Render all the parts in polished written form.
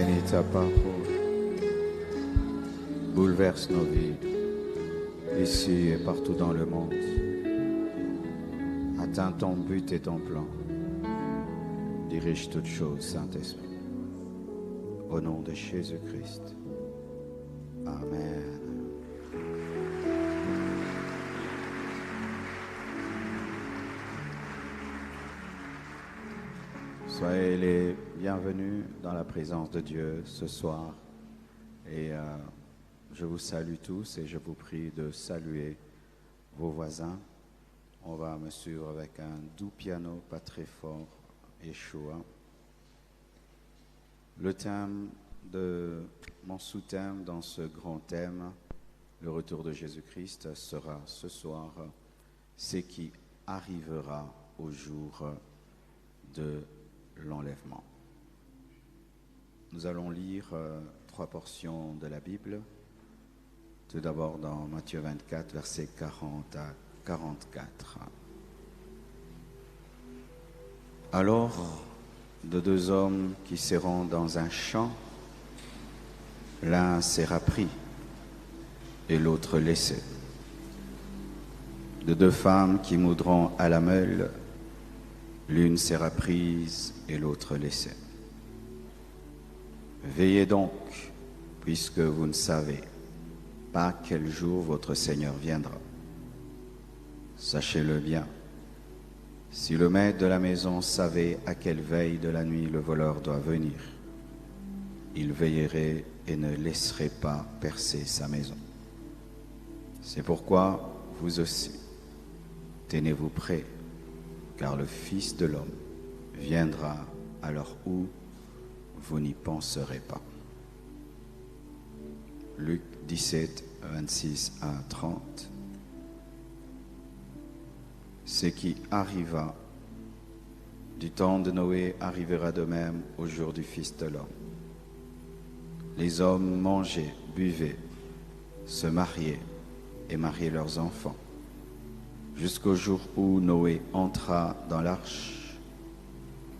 Bénis ta parole, bouleverse nos vies, ici et partout dans le monde. Atteins ton but et ton plan. Dirige toutes choses, Saint-Esprit. Au nom de Jésus-Christ. Amen. Soyez les bienvenus dans la présence de Dieu ce soir. Et je vous salue tous et je vous prie de saluer vos voisins. On va me suivre avec un doux piano, pas très fort, Yeshua. Le thème de mon sous-thème dans ce grand thème, le retour de Jésus-Christ, sera ce soir ce qui arrivera au jour de l'enlèvement. Nous allons lire trois portions de la Bible. Tout d'abord dans Matthieu 24, versets 40 à 44. Alors, de deux hommes qui seront dans un champ, l'un sera pris et l'autre laissé. De deux femmes qui moudront à la meule, l'une sera prise et l'autre laissée. Veillez donc, puisque vous ne savez pas quel jour votre Seigneur viendra. Sachez-le bien, si le maître de la maison savait à quelle veille de la nuit le voleur doit venir, il veillerait et ne laisserait pas percer sa maison. C'est pourquoi vous aussi, tenez-vous prêts, car le Fils de l'homme viendra à l'heure où vous n'y penserez pas. Luc 17, 26 à 30. Ce qui arriva du temps de Noé arrivera de même au jour du Fils de l'homme. Les hommes mangeaient, buvaient, se mariaient et mariaient leurs enfants, jusqu'au jour où Noé entra dans l'arche.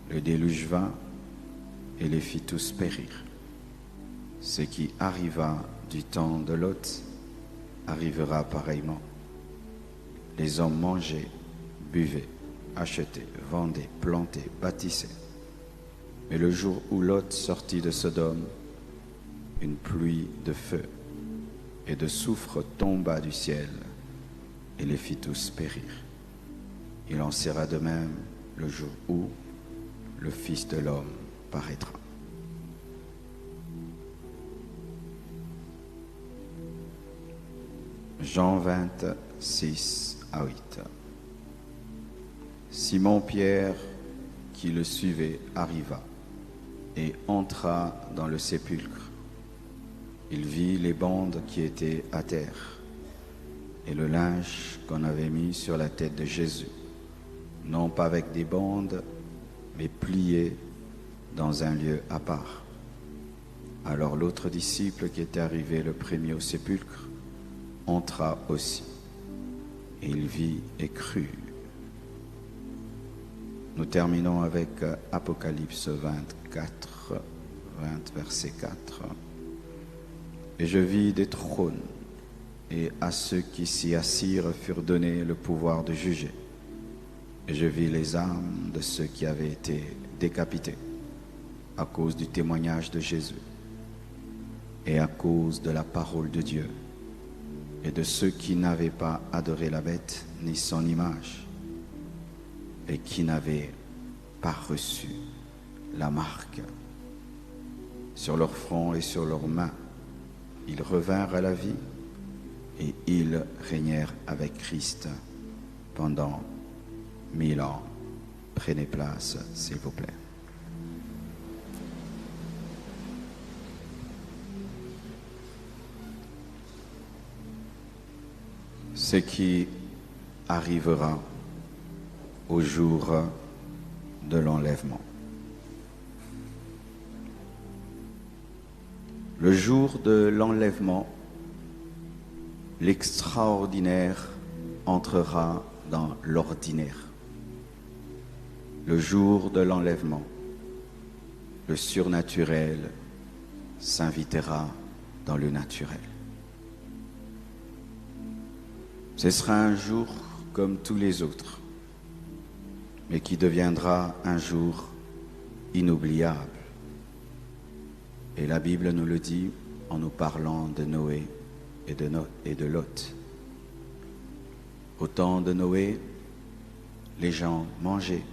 Le déluge vint et les fit tous périr. Ce qui arriva du temps de Lot arrivera pareillement. Les hommes mangeaient, buvaient, achetaient, vendaient, plantaient, bâtissaient. Mais le jour où Lot sortit de Sodome, une pluie de feu et de soufre tomba du ciel et les fit tous périr. Il en sera de même le jour où le Fils de l'homme paraîtra. Jean 26 à 8. Simon-Pierre, qui le suivait, arriva et entra dans le sépulcre. Il vit les bandes qui étaient à terre et le linge qu'on avait mis sur la tête de Jésus, non pas avec des bandes, mais plié dans un lieu à part. Alors l'autre disciple qui était arrivé le premier au sépulcre entra aussi, et il vit et crut. Nous terminons avec Apocalypse 24, verset 4. Et je vis des trônes, et à ceux qui s'y assirent furent donnés le pouvoir de juger. Et je vis les âmes de ceux qui avaient été décapités à cause du témoignage de Jésus et à cause de la parole de Dieu, et de ceux qui n'avaient pas adoré la bête ni son image, et qui n'avaient pas reçu la marque sur leur front et sur leurs mains. Ils revinrent à la vie et ils régnèrent avec Christ pendant 1000 ans. Prenez place, s'il vous plaît. Ce qui arrivera au jour de l'enlèvement. Le jour de l'enlèvement, l'extraordinaire entrera dans l'ordinaire. Le jour de l'enlèvement, le surnaturel s'invitera dans le naturel. Ce sera un jour comme tous les autres, mais qui deviendra un jour inoubliable. Et la Bible nous le dit en nous parlant de Noé et de Lot. Au temps de Noé, les gens mangeaient,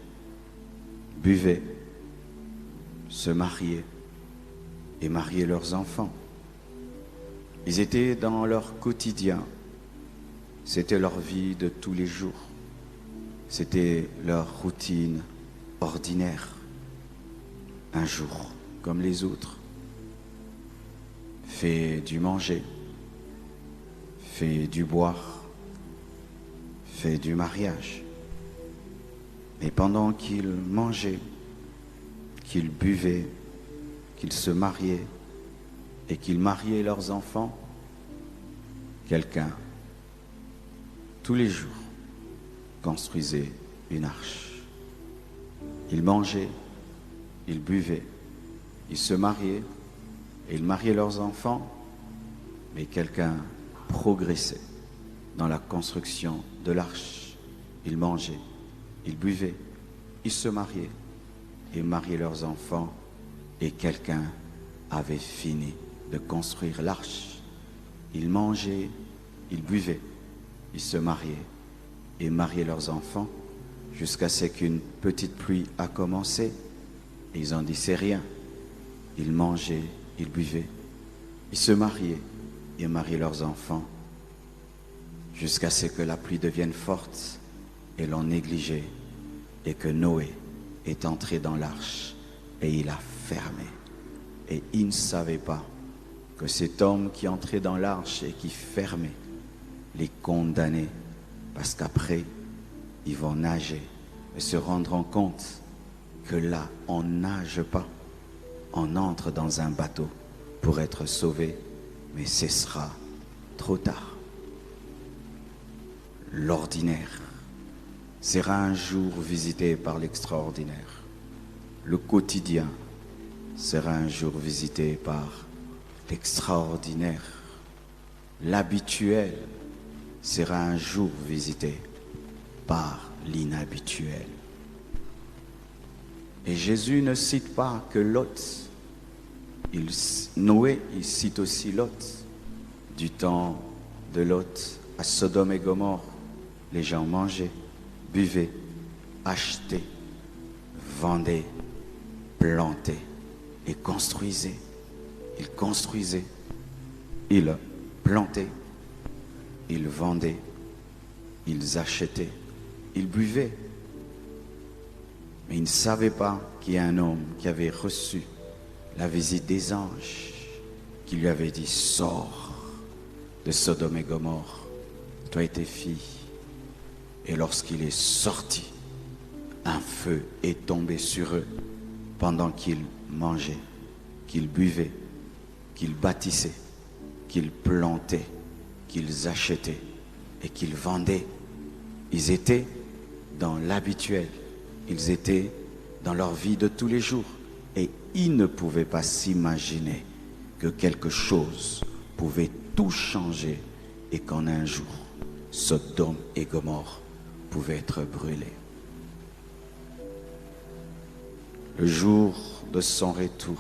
buvaient, se mariaient et mariaient leurs enfants. Ils étaient dans leur quotidien. C'était leur vie de tous les jours. C'était leur routine ordinaire. Un jour comme les autres. Fait du manger, fait du boire, fait du mariage. Mais pendant qu'ils mangeaient, qu'ils buvaient, qu'ils se mariaient et qu'ils mariaient leurs enfants, quelqu'un, tous les jours, construisait une arche. Ils mangeaient, ils buvaient, ils se mariaient et ils mariaient leurs enfants, mais quelqu'un progressait dans la construction de l'arche. Ils mangeaient, ils buvaient, ils se mariaient et mariaient leurs enfants, et quelqu'un avait fini de construire l'arche. Ils mangeaient, ils buvaient, ils se mariaient et mariaient leurs enfants, jusqu'à ce qu'une petite pluie a commencé. Et ils ont dit c'est rien. Ils mangeaient, ils buvaient, ils se mariaient et mariaient leurs enfants, jusqu'à ce que la pluie devienne forte et l'on négligeait, et que Noé est entré dans l'arche et il a fermé. Et il ne savait pas que cet homme qui entrait dans l'arche et qui fermait les condamnait, parce qu'après ils vont nager et se rendront compte que là on ne nage pas, on entre dans un bateau pour être sauvé, mais ce sera trop tard. L'ordinaire sera un jour visité par l'extraordinaire. Le quotidien sera un jour visité par l'extraordinaire. L'habituel sera un jour visité par l'inhabituel. Et Jésus ne cite pas que Lot. Noé, il cite aussi Lot. Du temps de Lot à Sodome et Gomorrhe, les gens mangeaient, buvaient, achetaient, vendaient, plantaient et construisaient. Ils construisaient, ils plantaient, ils vendaient, ils achetaient, ils buvaient. Mais ils ne savaient pas qu'il y a un homme qui avait reçu la visite des anges, qui lui avait dit « Sors de Sodome et Gomorrhe, toi et tes filles ». Et lorsqu'il est sorti, un feu est tombé sur eux pendant qu'ils mangeaient, qu'ils buvaient, qu'ils bâtissaient, qu'ils plantaient, qu'ils achetaient et qu'ils vendaient. Ils étaient dans l'habituel, ils étaient dans leur vie de tous les jours, et ils ne pouvaient pas s'imaginer que quelque chose pouvait tout changer et qu'en un jour, Sodome et Gomorrhe pouvaient être brûlés. Le jour de son retour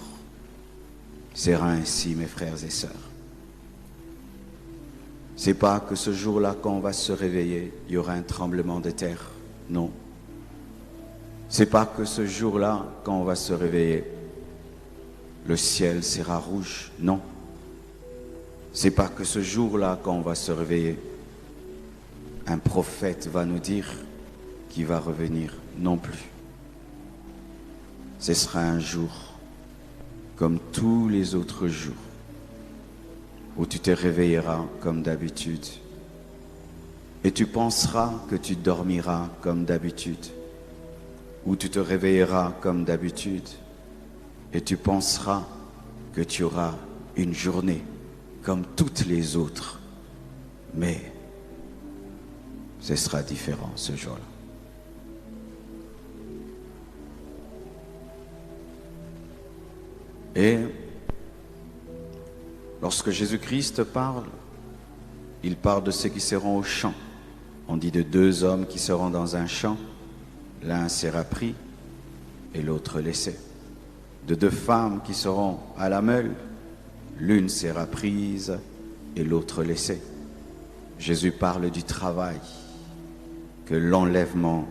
sera ainsi, mes frères et sœurs. C'est pas que ce jour-là, quand on va se réveiller, il y aura un tremblement de terre. Non. C'est pas que ce jour-là, quand on va se réveiller, le ciel sera rouge. Non. C'est pas que ce jour-là, quand on va se réveiller, un prophète va nous dire qu'il va revenir. Non plus. Ce sera un jour comme tous les autres jours, où tu te réveilleras comme d'habitude et tu penseras que tu dormiras comme d'habitude, où tu te réveilleras comme d'habitude et tu penseras que tu auras une journée comme toutes les autres, mais ce sera différent ce jour-là. Et Lorsque Jésus-Christ parle, il parle de ceux qui seront au champ. On dit de deux hommes qui seront dans un champ, l'un sera pris et l'autre laissé. De deux femmes qui seront à la meule, l'une sera prise et l'autre laissée. Jésus parle du travail, que l'enlèvement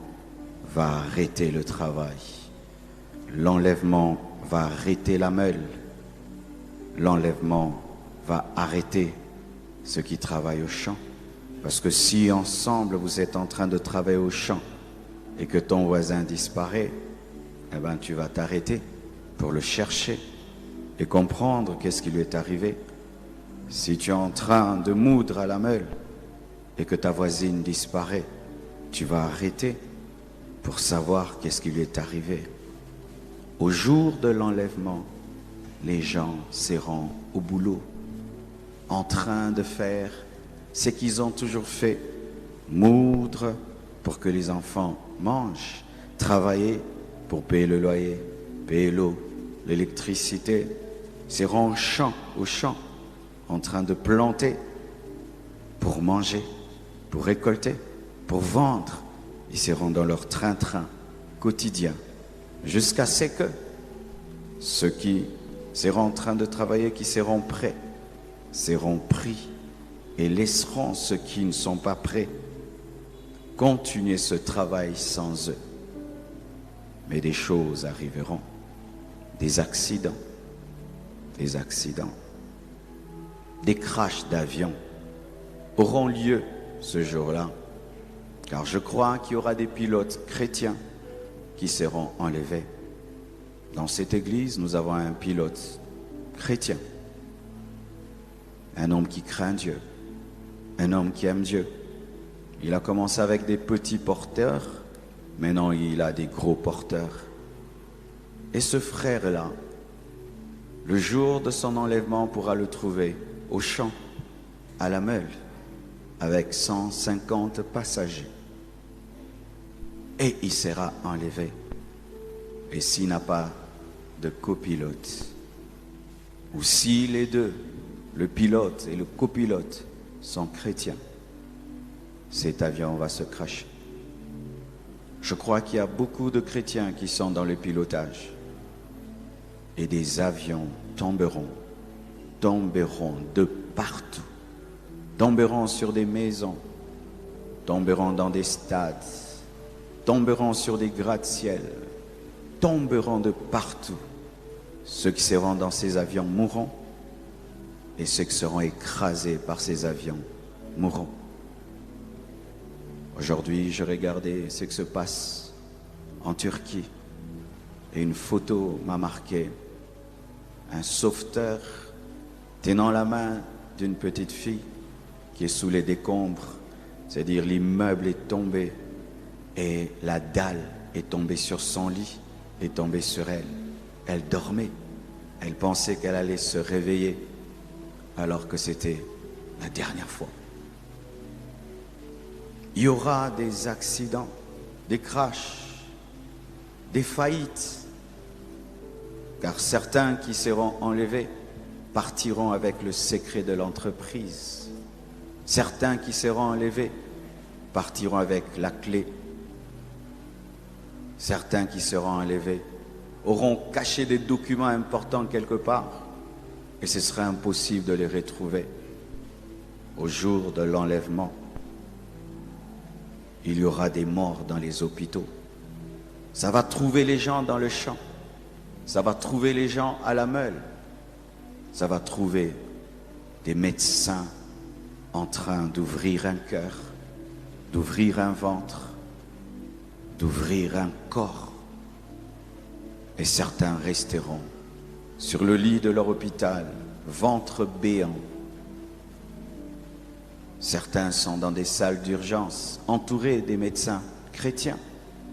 va arrêter le travail. L'enlèvement va arrêter la meule. L'enlèvement va arrêter ceux qui travaillent au champ. Parce que si ensemble vous êtes en train de travailler au champ et que ton voisin disparaît, eh bien tu vas t'arrêter pour le chercher et comprendre qu'est-ce qui lui est arrivé. Si tu es en train de moudre à la meule et que ta voisine disparaît, tu vas arrêter pour savoir qu'est-ce qui lui est arrivé. Au jour de l'enlèvement, les gens seront au boulot, en train de faire ce qu'ils ont toujours fait, moudre pour que les enfants mangent, travailler pour payer le loyer, payer l'eau, l'électricité, seront au champ, en train de planter pour manger, pour récolter, pour vendre. Ils seront dans leur train-train quotidien jusqu'à ce que ceux qui seront en train de travailler, qui seront prêts, seront pris et laisseront ceux qui ne sont pas prêts continuer ce travail sans eux. Mais des choses arriveront, des accidents, des crashs d'avions auront lieu ce jour-là, car je crois qu'il y aura des pilotes chrétiens qui seront enlevés. Dans cette église, nous avons un pilote chrétien, un homme qui craint Dieu, un homme qui aime Dieu. Il a commencé avec des petits porteurs, maintenant il a des gros porteurs. Et ce frère-là, le jour de son enlèvement, pourra le trouver au champ, à la meule, avec 150 passagers. Et il sera enlevé. Et s'il n'a pas de copilote, ou si les deux, le pilote et le copilote, sont chrétiens, cet avion va se cracher. Je crois qu'il y a beaucoup de chrétiens qui sont dans le pilotage. Et des avions tomberont de partout. Tomberont sur des maisons, tomberont dans des stades, tomberont sur des gratte-ciel, tomberont de partout. Ceux qui seront dans ces avions mourront et ceux qui seront écrasés par ces avions mourront. Aujourd'hui, je regardais ce qui se passe en Turquie et une photo m'a marqué. Un sauveteur tenant la main d'une petite fille qui est sous les décombres, c'est-à-dire l'immeuble est tombé et la dalle est tombée sur son lit, est tombée sur elle. Elle dormait, elle pensait qu'elle allait se réveiller alors que c'était la dernière fois. Il y aura des accidents, des crashs, des faillites, car certains qui seront enlevés partiront avec le secret de l'entreprise. Certains qui seront enlevés partiront avec la clé. Certains qui seront enlevés auront caché des documents importants quelque part et ce sera impossible de les retrouver. Au jour de l'enlèvement, il y aura des morts dans les hôpitaux. Ça va trouver les gens dans le champ. Ça va trouver les gens à la meule. Ça va trouver des médecins en train d'ouvrir un cœur, d'ouvrir un ventre, d'ouvrir un corps. Et certains resteront sur le lit de leur hôpital, ventre béant. Certains sont dans des salles d'urgence, entourés des médecins chrétiens.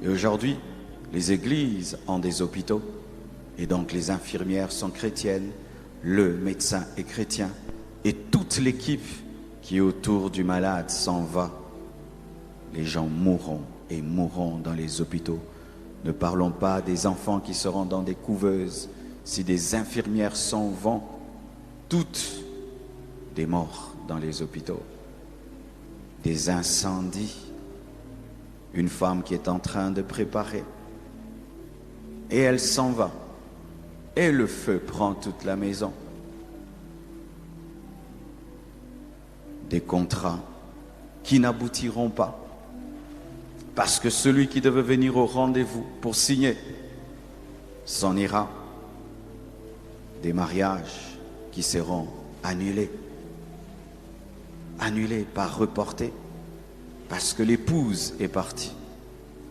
Et aujourd'hui, les églises ont des hôpitaux. Et donc les infirmières sont chrétiennes, le médecin est chrétien. Et toute l'équipe qui est autour du malade s'en va. Les gens mourront et mourront dans les hôpitaux. Ne parlons pas des enfants qui seront dans des couveuses. Si des infirmières s'en vont, toutes des morts dans les hôpitaux, des incendies, une femme qui est en train de préparer, et elle s'en va, et le feu prend toute la maison. Des contrats qui n'aboutiront pas, parce que celui qui devait venir au rendez-vous pour signer s'en ira. Des mariages qui seront annulés, pas reportés, parce que l'épouse est partie,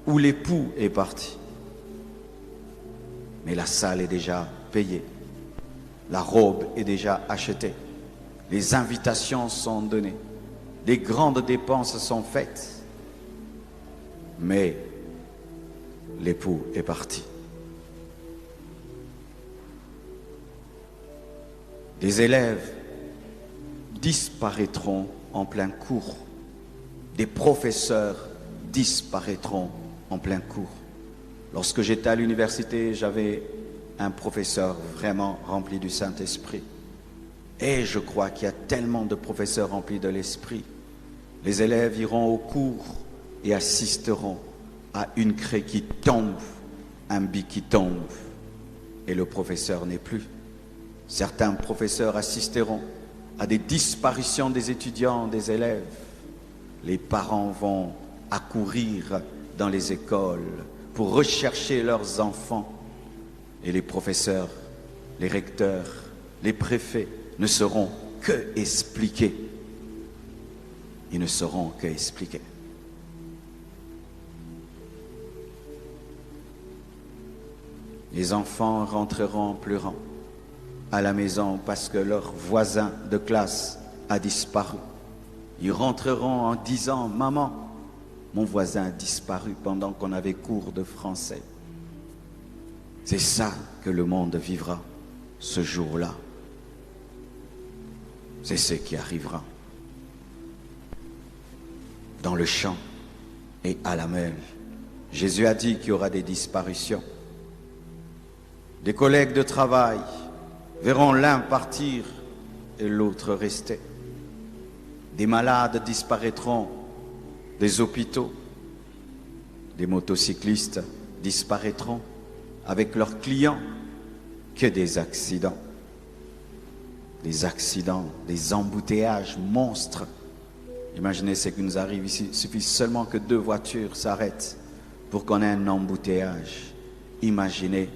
ou l'époux est parti. Mais la salle est déjà payée, la robe est déjà achetée, les invitations sont données, les grandes dépenses sont faites, mais l'époux est parti. Des élèves disparaîtront en plein cours. Des professeurs disparaîtront en plein cours. Lorsque j'étais à l'université, j'avais un professeur vraiment rempli du Saint-Esprit. Et je crois qu'il y a tellement de professeurs remplis de l'Esprit. Les élèves iront au cours et assisteront à une craie qui tombe, un bic qui tombe, et le professeur n'est plus. Certains professeurs assisteront à des disparitions des étudiants, des élèves. Les parents vont accourir dans les écoles pour rechercher leurs enfants. Et les professeurs, les recteurs, les préfets ne sauront que expliquer. Ils ne sauront que expliquer. Les enfants rentreront pleurant à la maison parce que leur voisin de classe a disparu. Ils rentreront en disant « Maman, mon voisin a disparu pendant qu'on avait cours de français. » C'est ça que le monde vivra ce jour-là. C'est ce qui arrivera. Dans le champ et à la mêle, Jésus a dit qu'il y aura des disparitions. Des collègues de travail verront l'un partir et l'autre rester. Des malades disparaîtront des hôpitaux. Des motocyclistes disparaîtront avec leurs clients. Que des accidents. Des accidents, des embouteillages monstres. Imaginez ce qui nous arrive ici. Il suffit seulement que 2 voitures s'arrêtent pour qu'on ait un embouteillage. Imaginez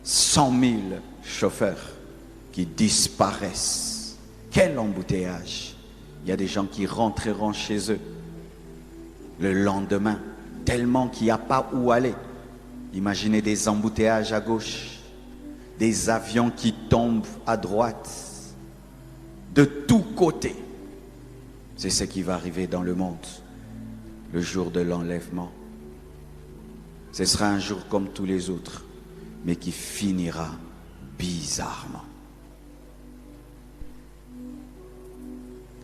100 000 chauffeurs qui disparaissent. Quel embouteillage! Il y a des gens qui rentreront chez eux le lendemain, tellement qu'il n'y a pas où aller. Imaginez des embouteillages à gauche, des avions qui tombent à droite, de tous côtés. C'est ce qui va arriver dans le monde, le jour de l'enlèvement. Ce sera un jour comme tous les autres, mais qui finira bizarrement.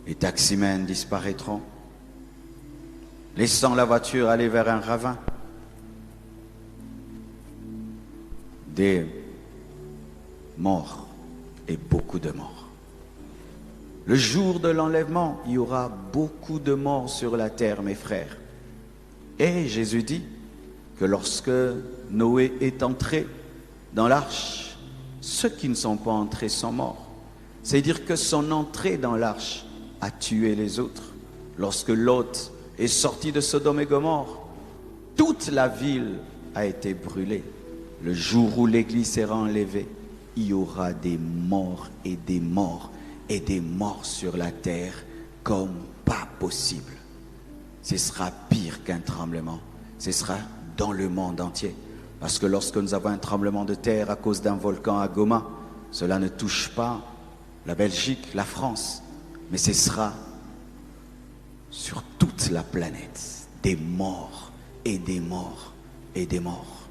Les taximens disparaîtront, laissant la voiture aller vers un ravin. Des morts et beaucoup de morts. Le jour de l'enlèvement, il y aura beaucoup de morts sur la terre, mes frères. Et Jésus dit que lorsque Noé est entré dans l'arche, ceux qui ne sont pas entrés sont morts. C'est-à-dire que son entrée dans l'arche a tué les autres. Lorsque Lot est sorti de Sodome et Gomorrhe, toute la ville a été brûlée. Le jour où l'Église sera enlevée, il y aura des morts et des morts et des morts sur la terre comme pas possible. Ce sera pire qu'un tremblement. Ce sera dans le monde entier. Parce que lorsque nous avons un tremblement de terre à cause d'un volcan à Goma, cela ne touche pas la Belgique, la France, mais ce sera sur toute la planète des morts et des morts et des morts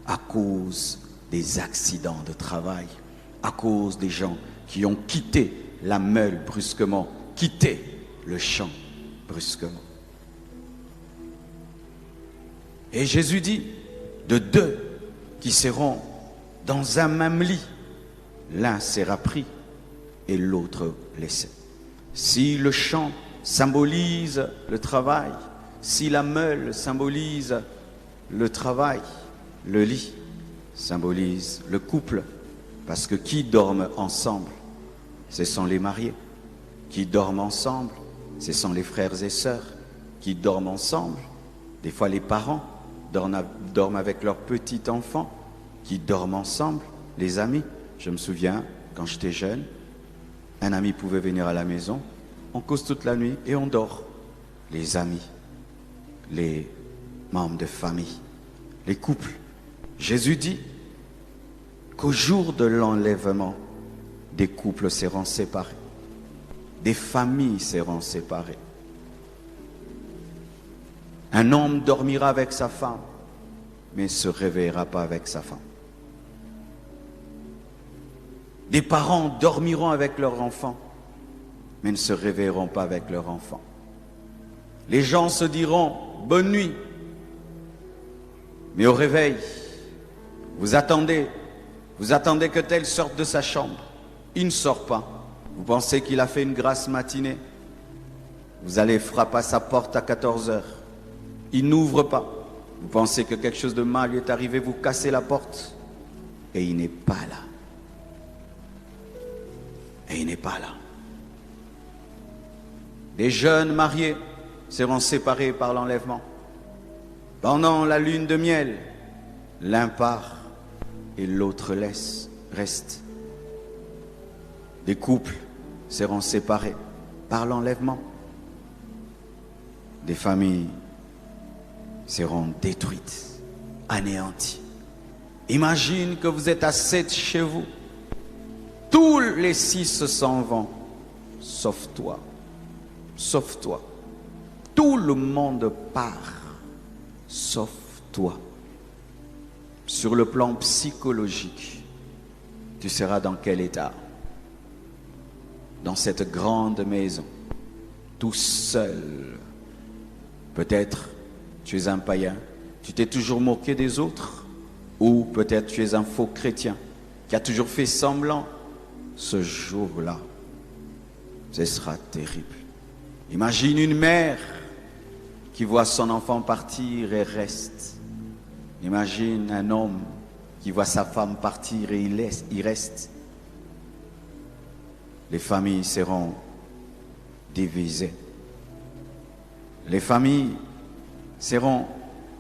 à cause des accidents de travail, à cause des gens qui ont quitté la meule brusquement, quitté le champ brusquement. Et Jésus dit, de 2 qui seront dans un même lit, l'un sera pris et l'autre laissé. Si le champ symbolise le travail, si la meule symbolise le travail, le lit symbolise le couple, parce que qui dorment ensemble, ce sont les mariés. Qui dorment ensemble, ce sont les frères et sœurs. Qui dorment ensemble, des fois les parents dorment avec leurs petits enfants. Qui dorment ensemble, les amis. Je me souviens, quand j'étais jeune, un ami pouvait venir à la maison, on cause toute la nuit et on dort. Les amis, les membres de famille, les couples. Jésus dit qu'au jour de l'enlèvement, des couples seront séparés, des familles seront séparées. Un homme dormira avec sa femme, mais ne se réveillera pas avec sa femme. Des parents dormiront avec leurs enfants, mais ne se réveilleront pas avec leurs enfants. Les gens se diront « bonne nuit », mais au réveil, vous attendez que tel sorte de sa chambre. Il ne sort pas. Vous pensez qu'il a fait une grasse matinée. Vous allez frapper à sa porte à 14 heures. Il n'ouvre pas. Vous pensez que quelque chose de mal lui est arrivé, vous cassez la porte. Et il n'est pas là. Et il n'est pas là. Des jeunes mariés seront séparés par l'enlèvement. Pendant la lune de miel, l'un part et l'autre reste. Des couples seront séparés par l'enlèvement. Des familles seront détruites, anéanties. Imagine que vous êtes à 7 chez vous. Tous les 6 s'en vont, sauf toi. Sauf toi. Tout le monde part, sauf toi. Sur le plan psychologique, tu seras dans quel état? Dans cette grande maison, tout seul. Peut-être tu es un païen, tu t'es toujours moqué des autres, ou peut-être tu es un faux chrétien qui a toujours fait semblant. Ce jour-là, ce sera terrible. Imagine une mère qui voit son enfant partir et reste. Imagine un homme qui voit sa femme partir et il reste. Les familles seront divisées. Les familles seront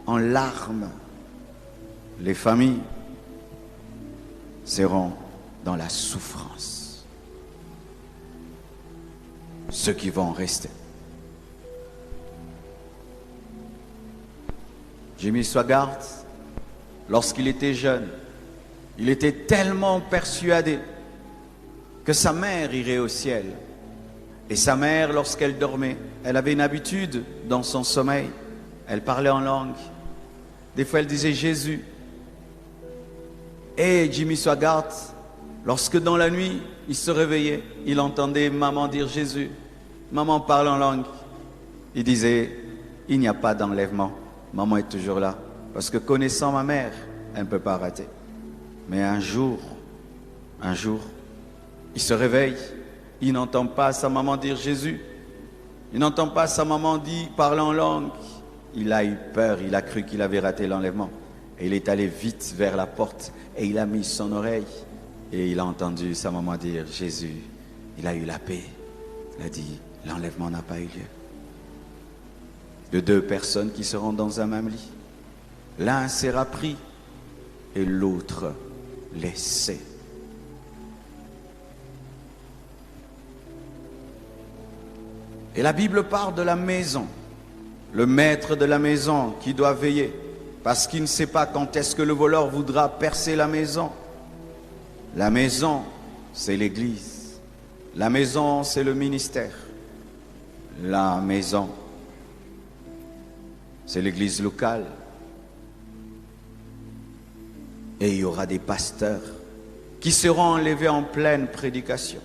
en larmes. Les familles seront dans la souffrance. Ceux qui vont rester. Jimmy Swaggart, lorsqu'il était jeune, il était tellement persuadé que sa mère irait au ciel. Et sa mère, lorsqu'elle dormait, elle avait une habitude dans son sommeil. Elle parlait en langue. Des fois, elle disait Jésus. Et Jimmy Swaggart, lorsque dans la nuit, il se réveillait, il entendait maman dire Jésus. Maman parle en langue. Il disait, il n'y a pas d'enlèvement. Maman est toujours là. Parce que connaissant ma mère, elle ne peut pas rater. Mais un jour, il se réveille. Il n'entend pas sa maman dire Jésus. Il n'entend pas sa maman dire parler en langue. Il a eu peur, il a cru qu'il avait raté l'enlèvement. Et il est allé vite vers la porte et il a mis son oreille. Et il a entendu sa maman dire Jésus. Il a eu la paix. Il a dit l'enlèvement n'a pas eu lieu. De 2 personnes qui seront dans un même lit. L'un sera pris et l'autre laissé. Et la Bible parle de la maison. Le maître de la maison qui doit veiller. Parce qu'il ne sait pas quand est-ce que le voleur voudra percer la maison. La maison, c'est l'église. La maison, c'est le ministère. La maison, c'est l'église locale. Et il y aura des pasteurs qui seront enlevés en pleine prédication.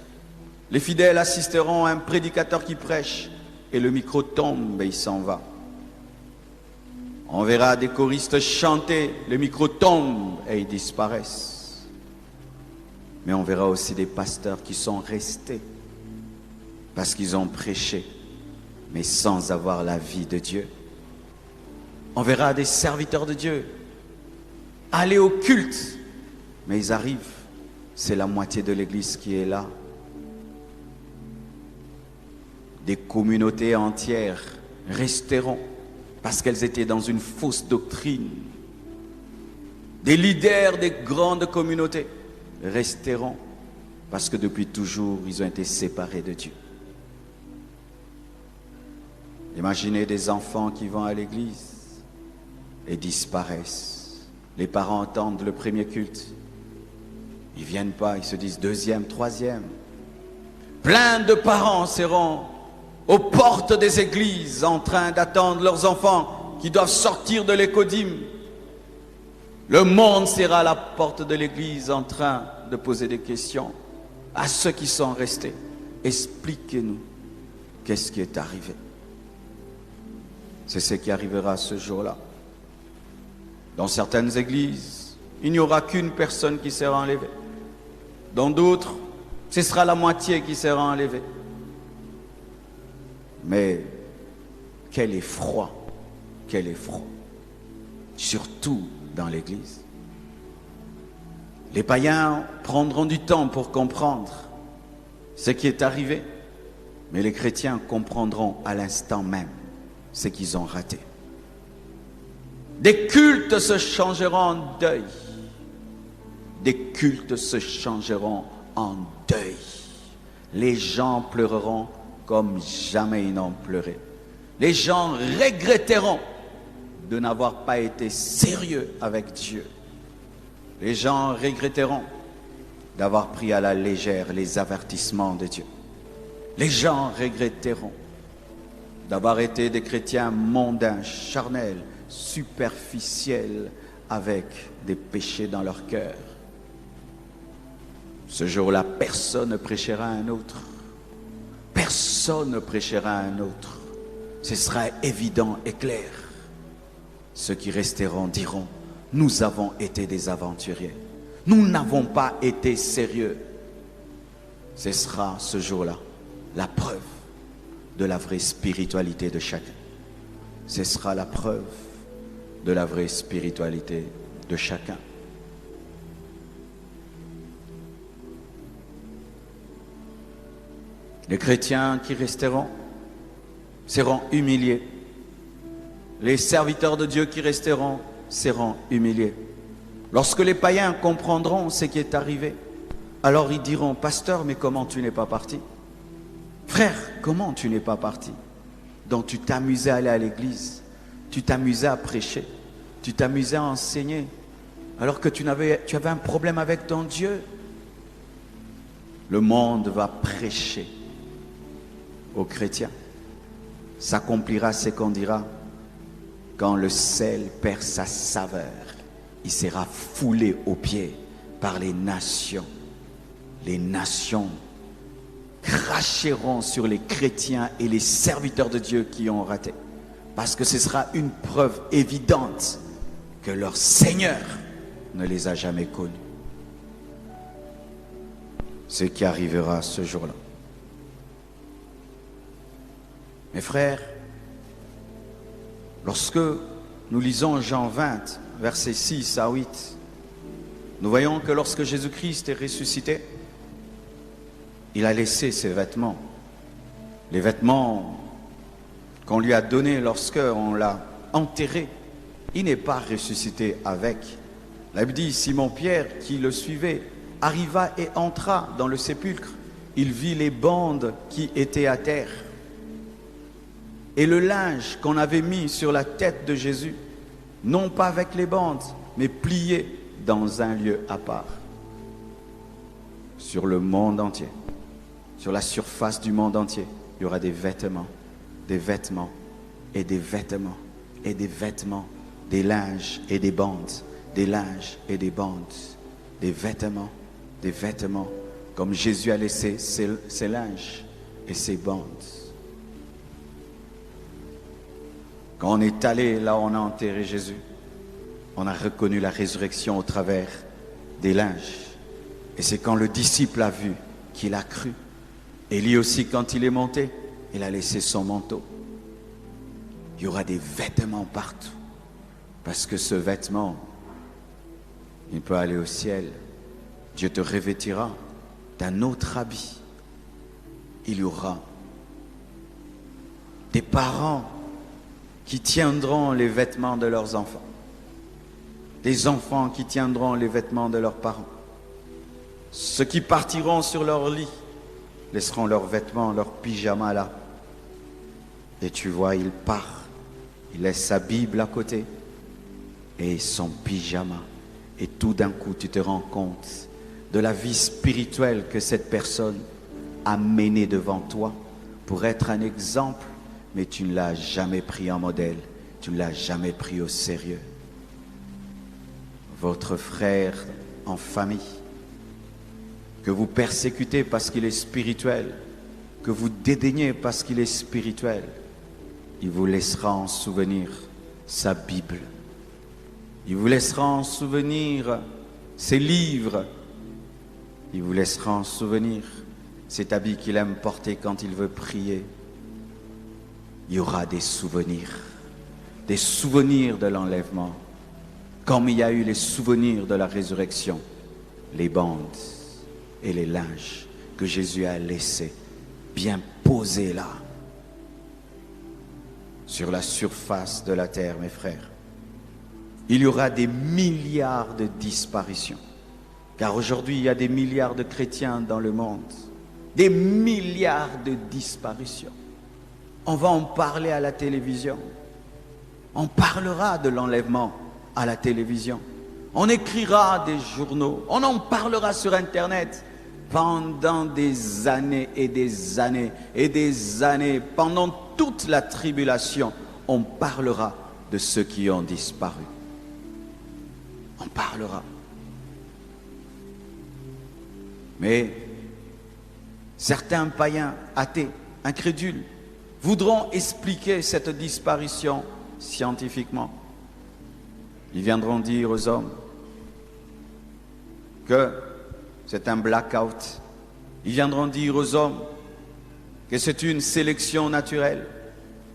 Les fidèles assisteront à un prédicateur qui prêche et le micro tombe et il s'en va. On verra des choristes chanter, le micro tombe et ils disparaissent. Mais on verra aussi des pasteurs qui sont restés parce qu'ils ont prêché, mais sans avoir la vie de Dieu. On verra des serviteurs de Dieu aller au culte, mais ils arrivent, c'est la moitié de l'église qui est là. Des communautés entières resteront parce qu'elles étaient dans une fausse doctrine. Des leaders des grandes communautés resteront parce que depuis toujours, ils ont été séparés de Dieu. Imaginez des enfants qui vont à l'église et disparaissent. Les parents entendent le premier culte. Ils ne viennent pas, ils se disent deuxième, troisième. Plein de parents seront aux portes des églises en train d'attendre leurs enfants qui doivent sortir de l'écodime. Le monde sera à la porte de l'église en train de poser des questions à ceux qui sont restés. Expliquez-nous qu'est-ce qui est arrivé. C'est ce qui arrivera ce jour-là. Dans certaines églises, il n'y aura qu'une personne qui sera enlevée. Dans d'autres, ce sera la moitié qui sera enlevée. Mais quel effroi, quel effroi, surtout dans l'église. Les païens prendront du temps pour comprendre ce qui est arrivé, mais les chrétiens comprendront à l'instant même ce qu'ils ont raté. Des cultes se changeront en deuil. Des cultes se changeront en deuil. Les gens pleureront comme jamais ils n'ont pleuré. Les gens regretteront de n'avoir pas été sérieux avec Dieu. Les gens regretteront d'avoir pris à la légère les avertissements de Dieu. Les gens regretteront d'avoir été des chrétiens mondains, charnels, superficiels, avec des péchés dans leur cœur. Ce jour-là, personne ne prêchera à un autre. Personne ne prêchera à un autre. Ce sera évident et clair. Ceux qui resteront diront, nous avons été des aventuriers. Nous n'avons pas été sérieux. Ce sera ce jour-là la preuve de la vraie spiritualité de chacun. Ce sera la preuve de la vraie spiritualité de chacun. Les chrétiens qui resteront seront humiliés. Les serviteurs de Dieu qui resteront seront humiliés. Lorsque les païens comprendront ce qui est arrivé, alors ils diront, pasteur, mais comment tu n'es pas parti? Frère, comment tu n'es pas parti? Donc tu t'amusais à aller à l'église, tu t'amusais à prêcher, tu t'amusais à enseigner, alors que tu avais un problème avec ton Dieu. Le monde va prêcher aux chrétiens. S'accomplira ce qu'on dira, quand le sel perd sa saveur, il sera foulé aux pieds par les nations. Les nations cracheront sur les chrétiens et les serviteurs de Dieu qui ont raté. Parce que ce sera une preuve évidente que leur Seigneur ne les a jamais connus. Ce qui arrivera ce jour-là. Mes frères, lorsque nous lisons Jean 20, versets 6 à 8, nous voyons que lorsque Jésus-Christ est ressuscité, il a laissé ses vêtements. Les vêtements qu'on lui a donnés lorsqu'on l'a enterré. Il n'est pas ressuscité avec. La Bible dit, Simon-Pierre, qui le suivait, arriva et entra dans le sépulcre. Il vit les bandes qui étaient à terre. Et le linge qu'on avait mis sur la tête de Jésus, non pas avec les bandes, mais plié dans un lieu à part. Sur le monde entier, sur la surface du monde entier, il y aura des vêtements et des vêtements et des vêtements, des linges et des bandes, des linges et des bandes, des vêtements, comme Jésus a laissé ses linges et ses bandes. Quand on est allé là où on a enterré Jésus, on a reconnu la résurrection au travers des linges Et c'est quand le disciple a vu qu'il a cru. Élie aussi, quand il est monté, il a laissé son manteau. Il y aura des vêtements partout. Parce que ce vêtement, il peut aller au ciel. Dieu te revêtira d'un autre habit. Il y aura des parents qui tiendront les vêtements de leurs enfants. Des enfants qui tiendront les vêtements de leurs parents. Ceux qui partiront sur leur lit laisseront leurs vêtements, leurs pyjamas là. Et tu vois, il part. Il laisse sa Bible à côté et son pyjama. Et tout d'un coup, tu te rends compte de la vie spirituelle que cette personne a menée devant toi pour être un exemple, mais tu ne l'as jamais pris en modèle, tu ne l'as jamais pris au sérieux. Votre frère en famille, que vous persécutez parce qu'il est spirituel, que vous dédaignez parce qu'il est spirituel, il vous laissera en souvenir sa Bible. Il vous laissera en souvenir ses livres. Il vous laissera en souvenir cet habit qu'il aime porter quand il veut prier. Il y aura des souvenirs de l'enlèvement, comme il y a eu les souvenirs de la résurrection, les bandes et les linges que Jésus a laissés bien posés là, sur la surface de la terre, mes frères. Il y aura des milliards de disparitions, car aujourd'hui il y a des milliards de chrétiens dans le monde, des milliards de disparitions. On va en parler à la télévision, on parlera de l'enlèvement à la télévision, on écrira des journaux, on en parlera sur Internet pendant des années et des années et des années. Pendant toute la tribulation, on parlera de ceux qui ont disparu. On parlera. Mais certains païens, athées, incrédules, voudront expliquer cette disparition scientifiquement. Ils viendront dire aux hommes que c'est un blackout. Ils viendront dire aux hommes que c'est une sélection naturelle.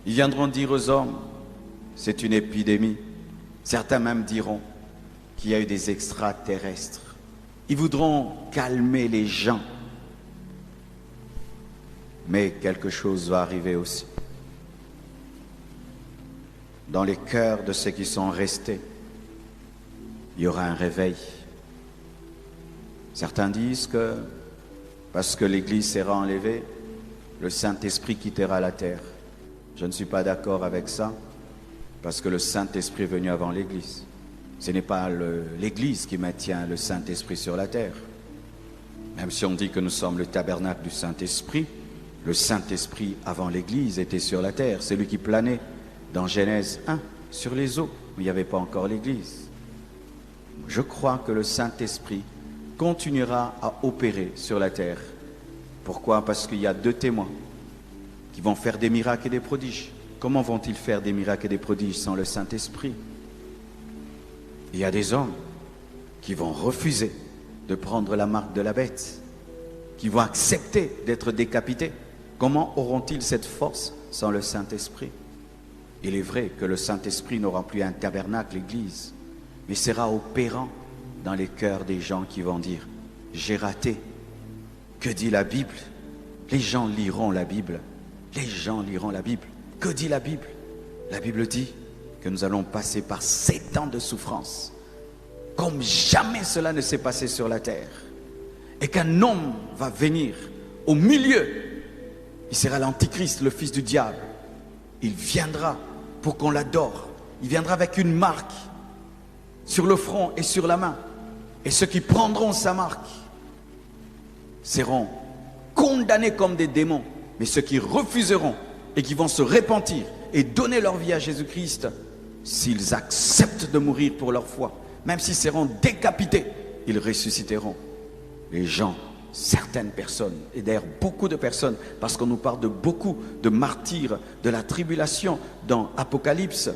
Ils viendront dire aux hommes que c'est une épidémie. Certains même diront qu'il y a eu des extraterrestres. Ils voudront calmer les gens. Mais quelque chose va arriver aussi. Dans les cœurs de ceux qui sont restés, il y aura un réveil. Certains disent que parce que l'Église sera enlevée, le Saint-Esprit quittera la terre. Je ne suis pas d'accord avec ça, parce que le Saint-Esprit est venu avant l'Église. Ce n'est pas l'Église qui maintient le Saint-Esprit sur la terre. Même si on dit que nous sommes le tabernacle du Saint-Esprit, le Saint-Esprit avant l'Église était sur la terre. C'est lui qui planait dans Genèse 1 sur les eaux, où il n'y avait pas encore l'Église. Je crois que le Saint-Esprit continuera à opérer sur la terre. Pourquoi? Parce qu'il y a 2 témoins qui vont faire des miracles et des prodiges. Comment vont-ils faire des miracles et des prodiges sans le Saint-Esprit? Il y a des hommes qui vont refuser de prendre la marque de la bête, qui vont accepter d'être décapités. Comment auront-ils cette force sans le Saint-Esprit? Il est vrai que le Saint-Esprit n'aura plus un tabernacle, l'Église, mais sera opérant dans les cœurs des gens qui vont dire « J'ai raté. Que dit la Bible ?» Les gens liront la Bible. Les gens liront la Bible. Que dit la Bible? La Bible dit que nous allons passer par 7 ans de souffrance, comme jamais cela ne s'est passé sur la terre. Et qu'un homme va venir au milieu. Il sera l'Antichrist, le fils du diable. Il viendra pour qu'on l'adore. Il viendra avec une marque sur le front et sur la main. Et ceux qui prendront sa marque seront condamnés comme des démons. Mais ceux qui refuseront et qui vont se repentir et donner leur vie à Jésus-Christ, s'ils acceptent de mourir pour leur foi, même s'ils seront décapités, ils ressusciteront. Les gens, certaines personnes, et d'ailleurs beaucoup de personnes, parce qu'on nous parle de beaucoup de martyrs de la tribulation dans Apocalypse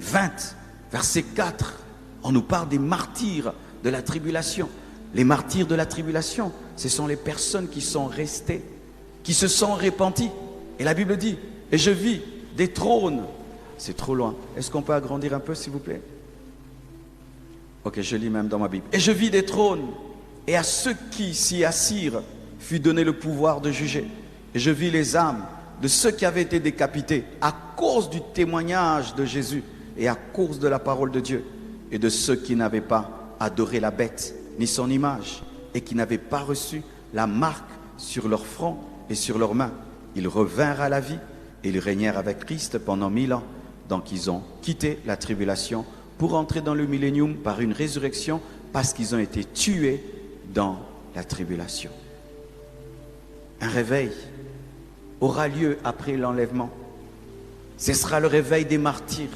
20, verset 4, on nous parle des martyrs de la tribulation. Les martyrs de la tribulation, ce sont les personnes qui sont restées, qui se sont repenties. Et la Bible dit, et je vis des trônes. C'est trop loin. Est-ce qu'on peut agrandir un peu, s'il vous plaît? Ok, je lis même dans ma Bible. Et je vis des trônes, et à ceux qui s'y assirent fut donné le pouvoir de juger. Et je vis les âmes de ceux qui avaient été décapités à cause du témoignage de Jésus et à cause de la parole de Dieu, et de ceux qui n'avaient pas adoré la bête ni son image, et qui n'avaient pas reçu la marque sur leur front et sur leurs mains. Ils revinrent à la vie et ils régnèrent avec Christ pendant 1000 ans. Donc ils ont quitté la tribulation pour entrer dans le millénium par une résurrection, parce qu'ils ont été tués dans la tribulation. Un réveil aura lieu après l'enlèvement. Ce sera le réveil des martyrs,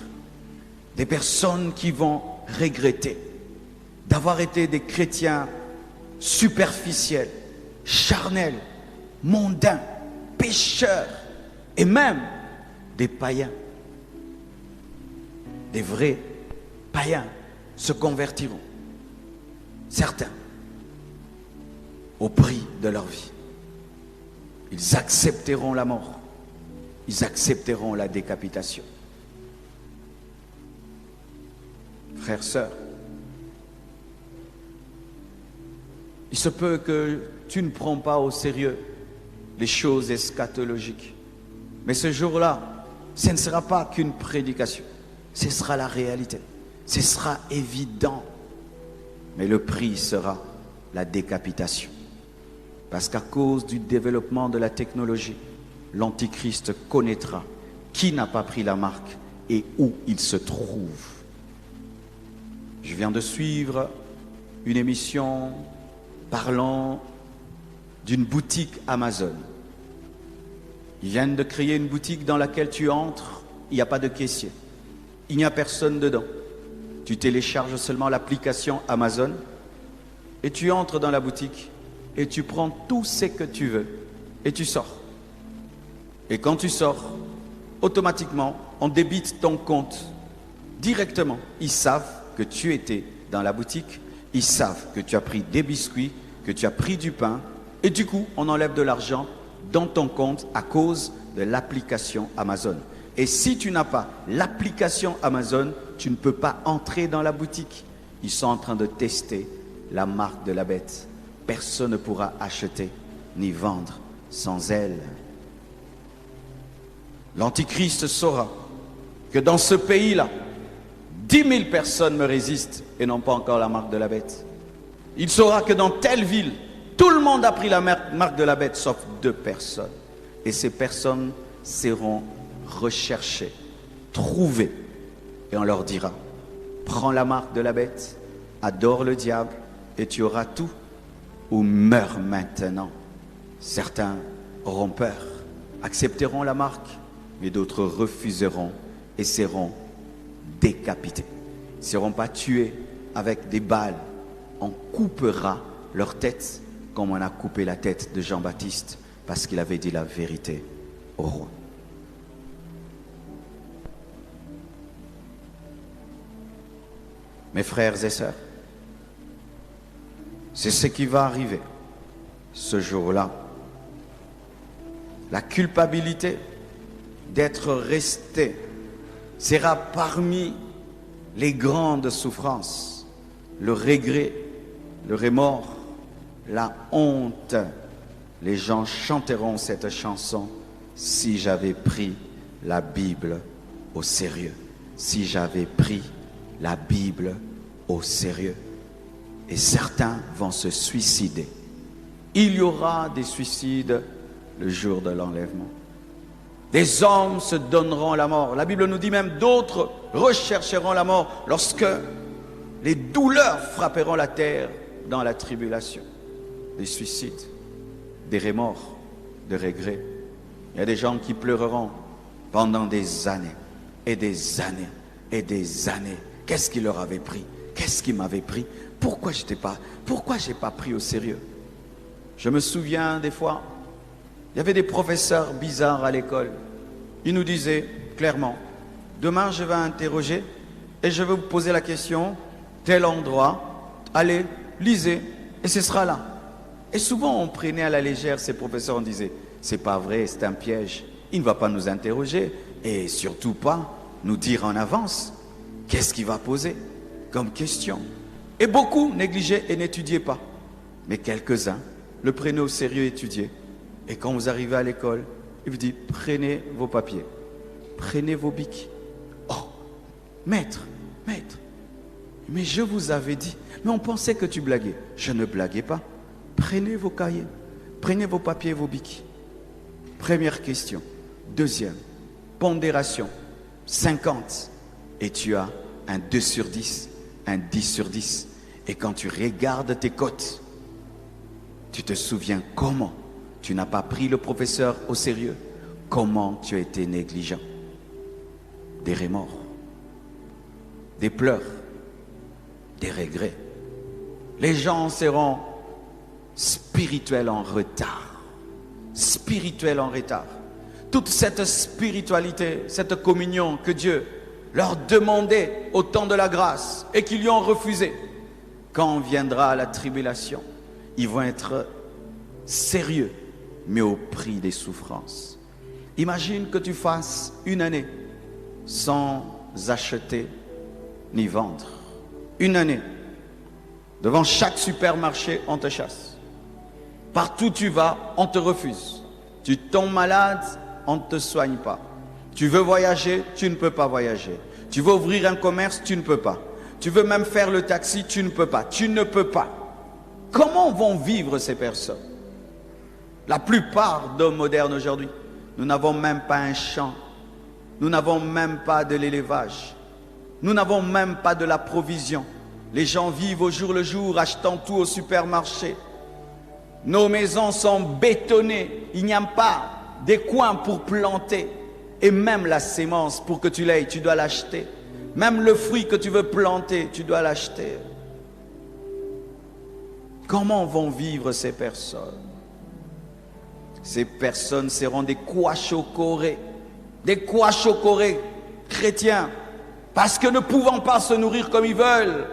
des personnes qui vont regretter d'avoir été des chrétiens superficiels, charnels, mondains, pécheurs, et même des païens. Des vrais païens se convertiront, certains, au prix de leur vie. Ils accepteront la mort, ils accepteront la décapitation. Frères, sœurs, il se peut que tu ne prends pas au sérieux les choses eschatologiques. Mais ce jour-là, ce ne sera pas qu'une prédication. Ce sera la réalité. Ce sera évident. Mais le prix sera la décapitation. Parce qu'à cause du développement de la technologie, l'Antichrist connaîtra qui n'a pas pris la marque et où il se trouve. Je viens de suivre une émission parlant d'une boutique Amazon. Ils viennent de créer une boutique dans laquelle tu entres, il n'y a pas de caissier. Il n'y a personne dedans. Tu télécharges seulement l'application Amazon et tu entres dans la boutique et tu prends tout ce que tu veux et tu sors. Et quand tu sors, automatiquement, on débite ton compte directement. Ils savent que tu étais dans la boutique, ils savent que tu as pris des biscuits, que tu as pris du pain, et du coup, on enlève de l'argent dans ton compte à cause de l'application Amazon. Et si tu n'as pas l'application Amazon, tu ne peux pas entrer dans la boutique. Ils sont en train de tester la marque de la bête. Personne ne pourra acheter ni vendre sans elle. L'Antichrist saura que dans ce pays-là, 10 000 personnes me résistent et n'ont pas encore la marque de la bête. Il saura que dans telle ville, tout le monde a pris la marque de la bête, sauf 2 personnes. Et ces personnes seront recherchées, trouvées. Et on leur dira, prends la marque de la bête, adore le diable, et tu auras tout, ou meurs maintenant. Certains auront peur, accepteront la marque, mais d'autres refuseront et seront décapités. Ils ne seront pas tués avec des balles. On coupera leur tête comme on a coupé la tête de Jean-Baptiste parce qu'il avait dit la vérité au roi. Mes frères et sœurs, c'est ce qui va arriver ce jour-là. La culpabilité d'être resté sera parmi les grandes souffrances, le regret, le remords, la honte. Les gens chanteront cette chanson si j'avais pris la Bible au sérieux. Si j'avais pris la Bible au sérieux. Et certains vont se suicider. Il y aura des suicides le jour de l'enlèvement. Des hommes se donneront la mort. La Bible nous dit même d'autres rechercheront la mort lorsque les douleurs frapperont la terre dans la tribulation. Des suicides, des remords, des regrets. Il y a des gens qui pleureront pendant des années et des années et des années. Qu'est-ce qui leur avait pris? Qu'est-ce qui m'avait pris? Pourquoi j'ai pas pris au sérieux? Je me souviens des fois, il y avait des professeurs bizarres à l'école. Ils nous disaient clairement, demain je vais interroger et je vais vous poser la question, tel endroit, allez, lisez Et ce sera là. Et souvent, on prenait à la légère ces professeurs, on disait, c'est pas vrai, c'est un piège. Il ne va pas nous interroger et surtout pas nous dire en avance qu'est-ce qu'il va poser comme question. Et beaucoup négligeaient et n'étudiaient pas. Mais quelques-uns le prenaient au sérieux et étudiaient. Et quand vous arrivez à l'école, il vous dit, prenez vos papiers, prenez vos bics. Oh, maître, mais je vous avais dit, mais on pensait que tu blaguais. Je ne blaguais pas. Prenez vos cahiers, prenez vos papiers et vos bics. Première question. Deuxième, pondération, 50. Et tu as un 2 sur 10, un 10 sur 10. Et quand tu regardes tes cotes, tu te souviens comment tu n'as pas pris le professeur au sérieux, comment tu as été négligent. Des remords, des pleurs, des regrets. Les gens seront spirituels en retard. Spirituels en retard. Toute cette spiritualité, cette communion que Dieu leur demandait au temps de la grâce et qu'ils lui ont refusé. Quand viendra la tribulation, ils vont être sérieux, mais au prix des souffrances. Imagine que tu fasses une année sans acheter ni vendre. Une année. Devant chaque supermarché, on te chasse. Partout où tu vas, on te refuse. Tu tombes malade, on ne te soigne pas. Tu veux voyager, tu ne peux pas voyager. Tu veux ouvrir un commerce, tu ne peux pas. Tu veux même faire le taxi, tu ne peux pas. Tu ne peux pas. Comment vont vivre ces personnes? La plupart d'hommes modernes aujourd'hui, nous n'avons même pas un champ. Nous n'avons même pas de l'élevage. Nous n'avons même pas de la provision. Les gens vivent au jour le jour, achetant tout au supermarché. Nos maisons sont bétonnées. Il n'y a pas des coins pour planter. Et même la sémence, pour que tu l'aies, tu dois l'acheter. Même le fruit que tu veux planter, tu dois l'acheter. Comment vont vivre ces personnes? Ces personnes seront des kwashokorés. Des kwashokorés chrétiens. Parce que ne pouvant pas se nourrir comme ils veulent,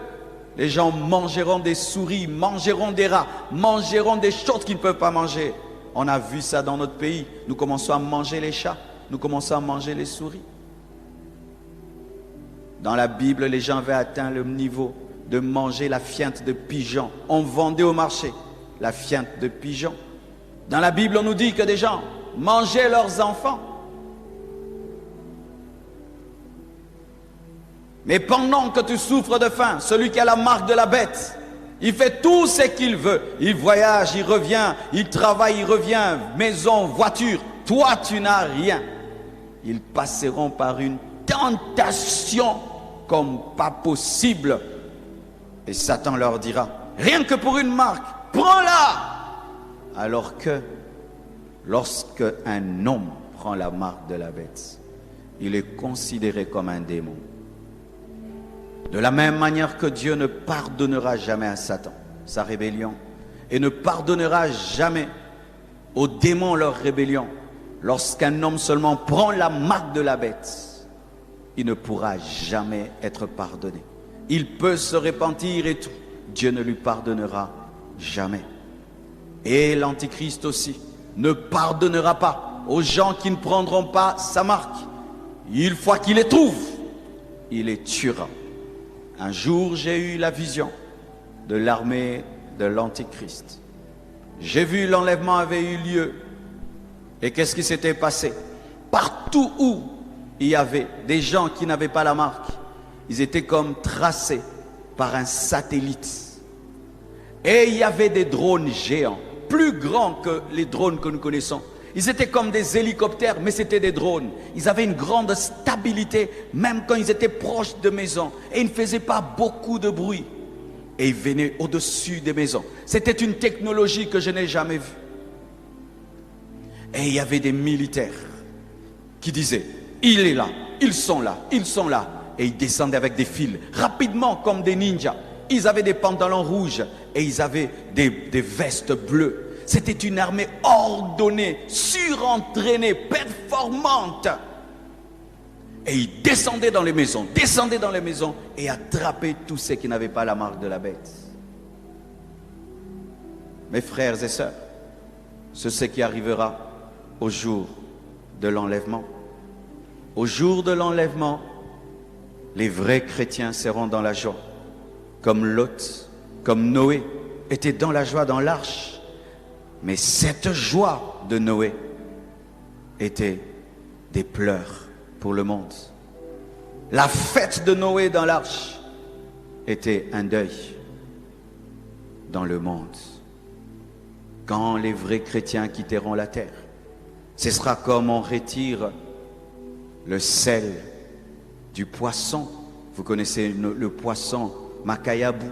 les gens mangeront des souris, mangeront des rats, mangeront des choses qu'ils ne peuvent pas manger. On a vu ça dans notre pays. Nous commençons à manger les chats. Nous commençons à manger les souris. Dans la Bible, les gens avaient atteint le niveau de manger la fiente de pigeon. On vendait au marché la fiente de pigeon. Dans la Bible, on nous dit que des gens mangeaient leurs enfants. Mais pendant que tu souffres de faim, celui qui a la marque de la bête, il fait tout ce qu'il veut. Il voyage, il revient, il travaille, il revient, maison, voiture. Toi, tu n'as rien. Ils passeront par une tentation comme pas possible. Et Satan leur dira, rien que pour une marque, prends-la. Alors que, lorsque un homme prend la marque de la bête, il est considéré comme un démon. De la même manière que Dieu ne pardonnera jamais à Satan sa rébellion et ne pardonnera jamais aux démons leur rébellion, lorsqu'un homme seulement prend la marque de la bête, il ne pourra jamais être pardonné. Il peut se repentir et tout. Dieu ne lui pardonnera jamais. Et l'Antichrist aussi ne pardonnera pas aux gens qui ne prendront pas sa marque. Une fois qu'il les trouve, il les tuera. Un jour, j'ai eu la vision de l'armée de l'Antichrist. J'ai vu l'enlèvement avait eu lieu. Et qu'est-ce qui s'était passé? Partout où il y avait des gens qui n'avaient pas la marque, ils étaient comme tracés par un satellite. Et il y avait des drones géants, plus grands que les drones que nous connaissons. Ils étaient comme des hélicoptères, mais c'était des drones. Ils avaient une grande stabilité, même quand ils étaient proches de maisons. Et ils ne faisaient pas beaucoup de bruit. Et ils venaient au-dessus des maisons. C'était une technologie que je n'ai jamais vue. Et il y avait des militaires qui disaient, il est là, ils sont là, ils sont là. Et ils descendaient avec des fils, rapidement comme des ninjas. Ils avaient des pantalons rouges et ils avaient des vestes bleues. C'était une armée ordonnée, surentraînée, performante. Et ils descendaient dans les maisons et attrapaient tous ceux qui n'avaient pas la marque de la bête. Mes frères et sœurs, c'est ce qui arrivera au jour de l'enlèvement. Au jour de l'enlèvement, les vrais chrétiens seront dans la joie, comme Lot, comme Noé était dans la joie dans l'arche. Mais cette joie de Noé était des pleurs pour le monde. La fête de Noé dans l'arche était un deuil dans le monde. Quand les vrais chrétiens quitteront la terre, ce sera comme on retire le sel du poisson. Vous connaissez le poisson Makayabou.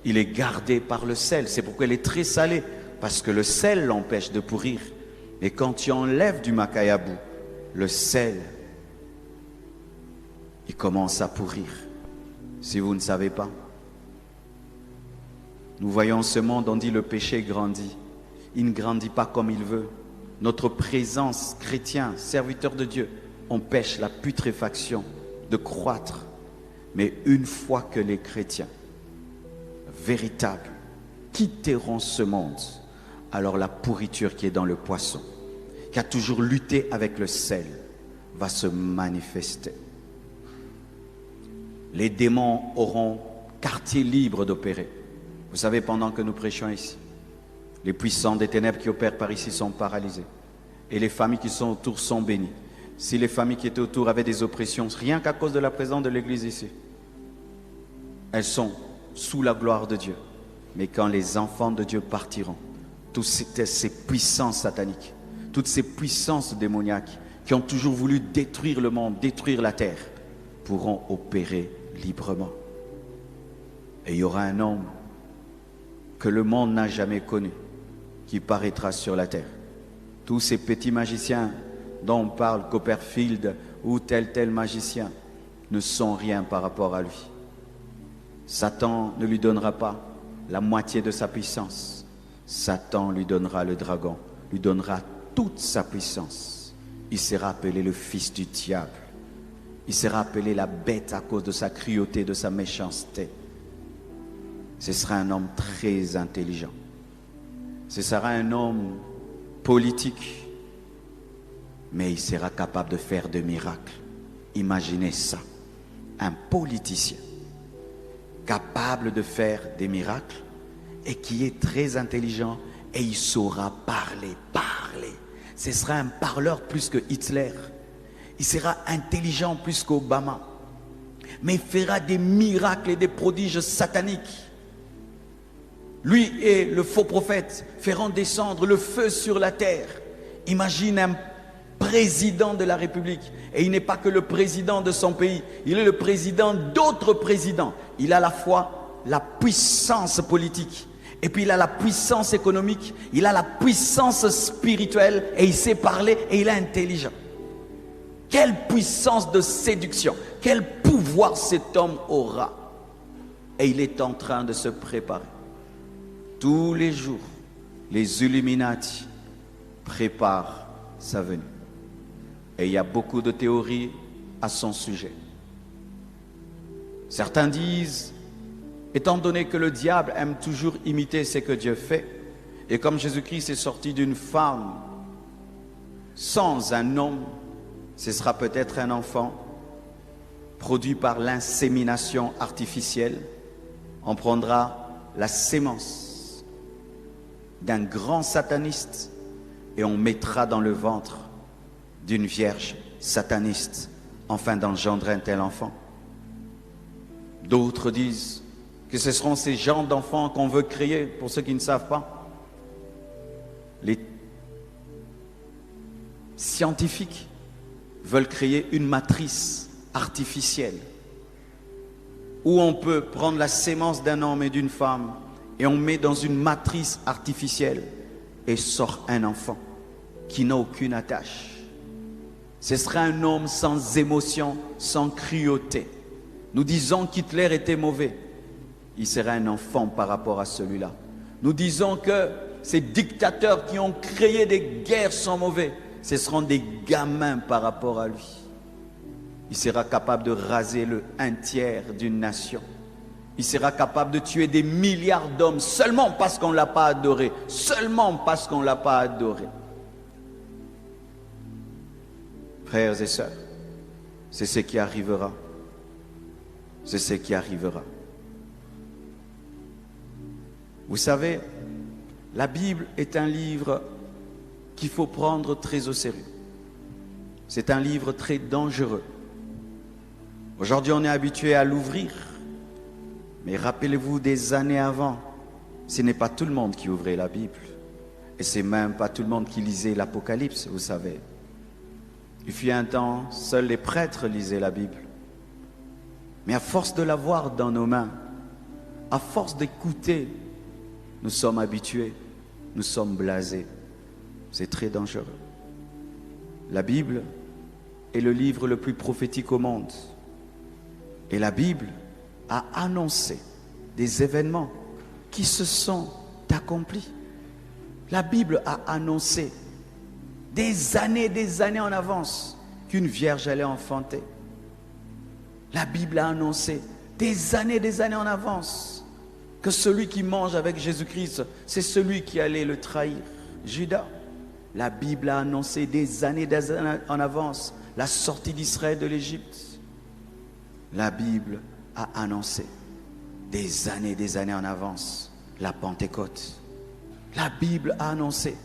Il est gardé par le sel. C'est pourquoi il est très salé, parce que le sel l'empêche de pourrir. Et quand tu enlèves du Makayabou, le sel, il commence à pourrir. Si vous ne savez pas, nous voyons ce monde, on dit le péché grandit. Il ne grandit pas comme il veut. Notre présence chrétien, serviteur de Dieu, empêche la putréfaction de croître. Mais une fois que les chrétiens véritables quitteront ce monde, alors la pourriture qui est dans le poisson, qui a toujours lutté avec le sel, va se manifester. Les démons auront quartier libre d'opérer. Vous savez, pendant que nous prêchons ici, les puissants des ténèbres qui opèrent par ici sont paralysés. Et les familles qui sont autour sont bénies. Si les familles qui étaient autour avaient des oppressions, rien qu'à cause de la présence de l'Église ici, elles sont sous la gloire de Dieu. Mais quand les enfants de Dieu partiront, toutes ces puissances sataniques, toutes ces puissances démoniaques qui ont toujours voulu détruire le monde, détruire la terre, pourront opérer librement. Et il y aura un homme que le monde n'a jamais connu, qui paraîtra sur la terre. Tous ces petits magiciens dont on parle, Copperfield ou tel magicien, ne sont rien par rapport à lui. Satan ne lui donnera pas la moitié de sa puissance. Satan lui donnera le dragon, lui donnera toute sa puissance. Il sera appelé le fils du diable. Il sera appelé la bête à cause de sa cruauté, de sa méchanceté. Ce sera un homme très intelligent. Ce sera un homme politique, mais il sera capable de faire des miracles. Imaginez ça, un politicien capable de faire des miracles et qui est très intelligent et il saura parler. Ce sera un parleur plus que Hitler. Il sera intelligent plus qu'Obama. Mais il fera des miracles et des prodiges sataniques. Lui et le faux prophète feront descendre le feu sur la terre. Imagine un président de la République. Et il n'est pas que le président de son pays. Il est le président d'autres présidents. Il a à la fois la puissance politique. Et puis il a la puissance économique. Il a la puissance spirituelle. Et il sait parler et il est intelligent. Quelle puissance de séduction. Quel pouvoir cet homme aura. Et il est en train de se préparer. Tous les jours, les Illuminati préparent sa venue. Et il y a beaucoup de théories à son sujet. Certains disent, étant donné que le diable aime toujours imiter ce que Dieu fait, et comme Jésus-Christ est sorti d'une femme sans un homme, ce sera peut-être un enfant produit par l'insémination artificielle. On prendra la sémence d'un grand sataniste et on mettra dans le ventre d'une vierge sataniste afin d'engendrer un tel enfant. D'autres disent que ce seront ces genres d'enfants qu'on veut créer. Pour ceux qui ne savent pas, les scientifiques veulent créer une matrice artificielle où on peut prendre la sémence d'un homme et d'une femme et on met dans une matrice artificielle et sort un enfant qui n'a aucune attache. Ce sera un homme sans émotion, sans cruauté. Nous disons qu'Hitler était mauvais. Il sera un enfant par rapport à celui-là. Nous disons que ces dictateurs qui ont créé des guerres sont mauvais. Ce seront des gamins par rapport à lui. Il sera capable de raser un tiers d'une nation. Il sera capable de tuer des milliards d'hommes seulement parce qu'on ne l'a pas adoré. Seulement parce qu'on ne l'a pas adoré. Frères et sœurs, c'est ce qui arrivera. C'est ce qui arrivera. Vous savez, la Bible est un livre qu'il faut prendre très au sérieux. C'est un livre très dangereux. Aujourd'hui, on est habitué à l'ouvrir. Mais rappelez-vous des années avant, ce n'est pas tout le monde qui ouvrait la Bible. Et c'est même pas tout le monde qui lisait l'Apocalypse, vous savez. Il fut un temps, seuls les prêtres lisaient la Bible. Mais à force de la voir dans nos mains, à force d'écouter, nous sommes habitués, nous sommes blasés. C'est très dangereux. La Bible est le livre le plus prophétique au monde. Et la Bible a annoncé des événements qui se sont accomplis. La Bible a annoncé des années en avance qu'une vierge allait enfanter. La Bible a annoncé des années en avance que celui qui mange avec Jésus-Christ, c'est celui qui allait le trahir, Judas. La Bible a annoncé des années en avance la sortie d'Israël de l'Égypte. La Bible a annoncé des années en avance la Pentecôte. La Bible a annoncé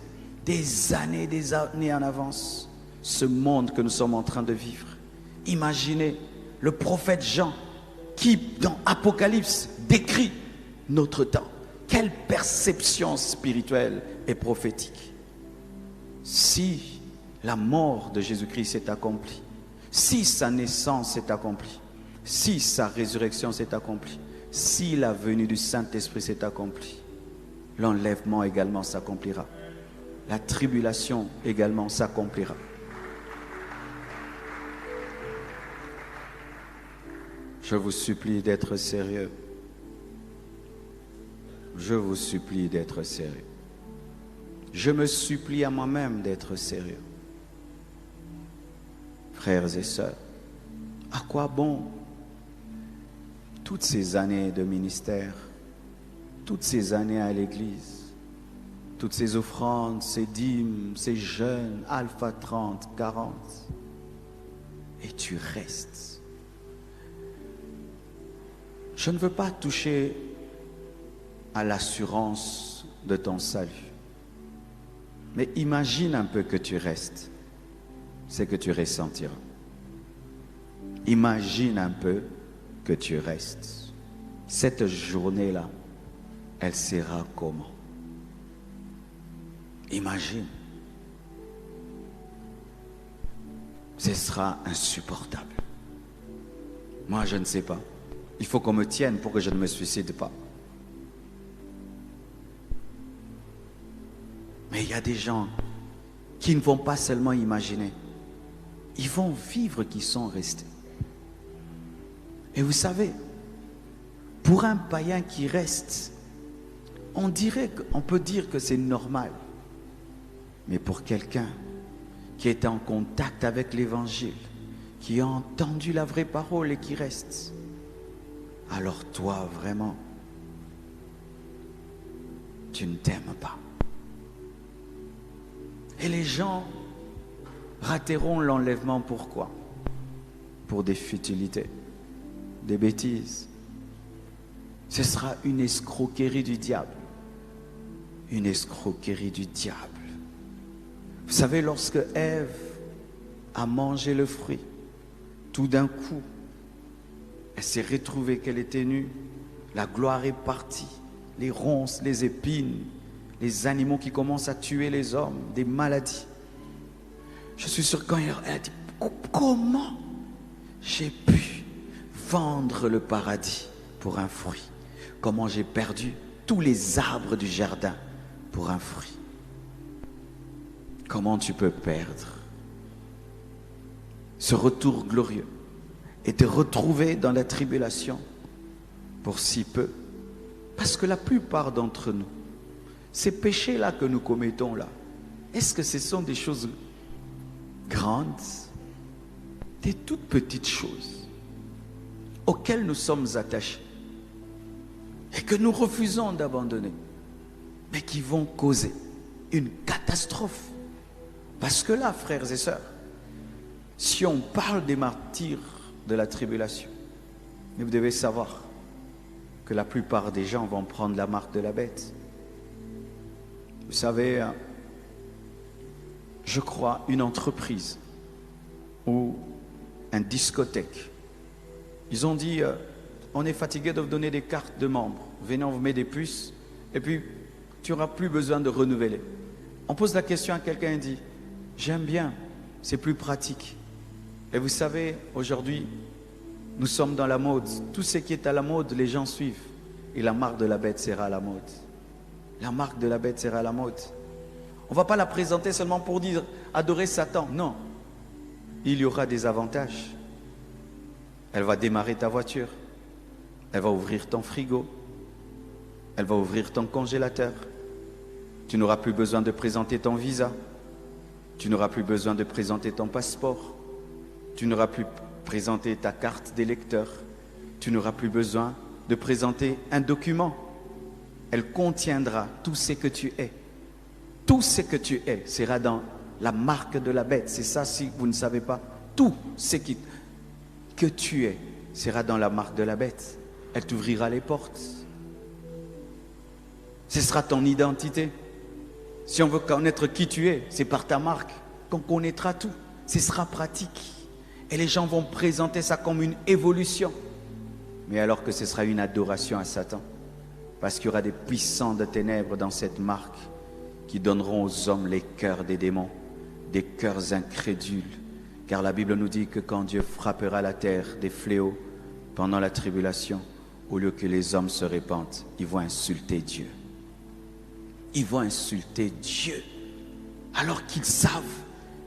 des années en avance ce monde que nous sommes en train de vivre. Imaginez le prophète Jean qui, dans Apocalypse, décrit notre temps. Quelle perception spirituelle et prophétique. Si la mort de Jésus-Christ s'est accomplie, si sa naissance s'est accomplie, si sa résurrection s'est accomplie, si la venue du Saint-Esprit s'est accomplie, l'enlèvement également s'accomplira. La tribulation également s'accomplira. Je vous supplie d'être sérieux. Je vous supplie d'être sérieux. Je me supplie à moi-même d'être sérieux. Frères et sœurs, à quoi bon toutes ces années de ministère, toutes ces années à l'église, toutes ces offrandes, ces dîmes, ces jeûnes, Alpha 30, 40, et tu restes. Je ne veux pas toucher à l'assurance de ton salut. Mais imagine un peu que tu restes. C'est que tu ressentiras. Imagine un peu que tu restes. Cette journée-là, elle sera comment? Imagine. Ce sera insupportable. Moi, je ne sais pas. Il faut qu'on me tienne pour que je ne me suicide pas. Mais il y a des gens qui ne vont pas seulement imaginer. Ils vont vivre qui sont restés. Et vous savez, pour un païen qui reste, on peut dire que c'est normal. Mais pour quelqu'un qui est en contact avec l'Évangile, qui a entendu la vraie parole et qui reste, alors toi, vraiment, tu ne t'aimes pas. Et les gens rateront l'enlèvement. Pourquoi? Pour des futilités, des bêtises. Ce sera une escroquerie du diable. Une escroquerie du diable. Vous savez, lorsque Ève a mangé le fruit, tout d'un coup, elle s'est retrouvée qu'elle était nue. La gloire est partie. Les ronces, les épines, les animaux qui commencent à tuer les hommes, des maladies. Je suis sûr quand elle a dit, comment j'ai pu vendre le paradis pour un fruit? Comment j'ai perdu tous les arbres du jardin pour un fruit? Comment tu peux perdre ce retour glorieux et te retrouver dans la tribulation pour si peu? Parce que la plupart d'entre nous, ces péchés-là que nous commettons là, est-ce que ce sont des choses grandes, des toutes petites choses auxquelles nous sommes attachés? et que nous refusons d'abandonner, mais qui vont causer une catastrophe. Parce que là, frères et sœurs, si on parle des martyrs de la tribulation, mais vous devez savoir que la plupart des gens vont prendre la marque de la bête. Vous savez, je crois, une entreprise ou une discothèque, ils ont dit, on est fatigué de vous donner des cartes de membres, venez, on vous met des puces, et puis tu n'auras plus besoin de renouveler. On pose la question à quelqu'un et dit, j'aime bien, c'est plus pratique. Et vous savez, aujourd'hui, nous sommes dans la mode. Tout ce qui est à la mode, les gens suivent. Et la marque de la bête sera à la mode. La marque de la bête sera à la mode. On ne va pas la présenter seulement pour dire adorer Satan. Non. Il y aura des avantages. Elle va démarrer ta voiture. Elle va ouvrir ton frigo. Elle va ouvrir ton congélateur. Tu n'auras plus besoin de présenter ton visa. Tu n'auras plus besoin de présenter ton passeport. Tu n'auras plus présenter ta carte d'électeur. Tu n'auras plus besoin de présenter un document. Elle contiendra tout ce que tu es. Tout ce que tu es sera dans la marque de la bête. C'est ça, si vous ne savez pas. Tout ce que tu es sera dans la marque de la bête. Elle t'ouvrira les portes. Ce sera ton identité. Si on veut connaître qui tu es, c'est par ta marque qu'on connaîtra tout. Ce sera pratique. Et les gens vont présenter ça comme une évolution. Mais alors que ce sera une adoration à Satan. Parce qu'il y aura des puissants de ténèbres dans cette marque qui donneront aux hommes les cœurs des démons, des cœurs incrédules. Car la Bible nous dit que quand Dieu frappera la terre des fléaux pendant la tribulation, au lieu que les hommes se répandent, ils vont insulter Dieu. Ils vont insulter Dieu. Alors qu'ils savent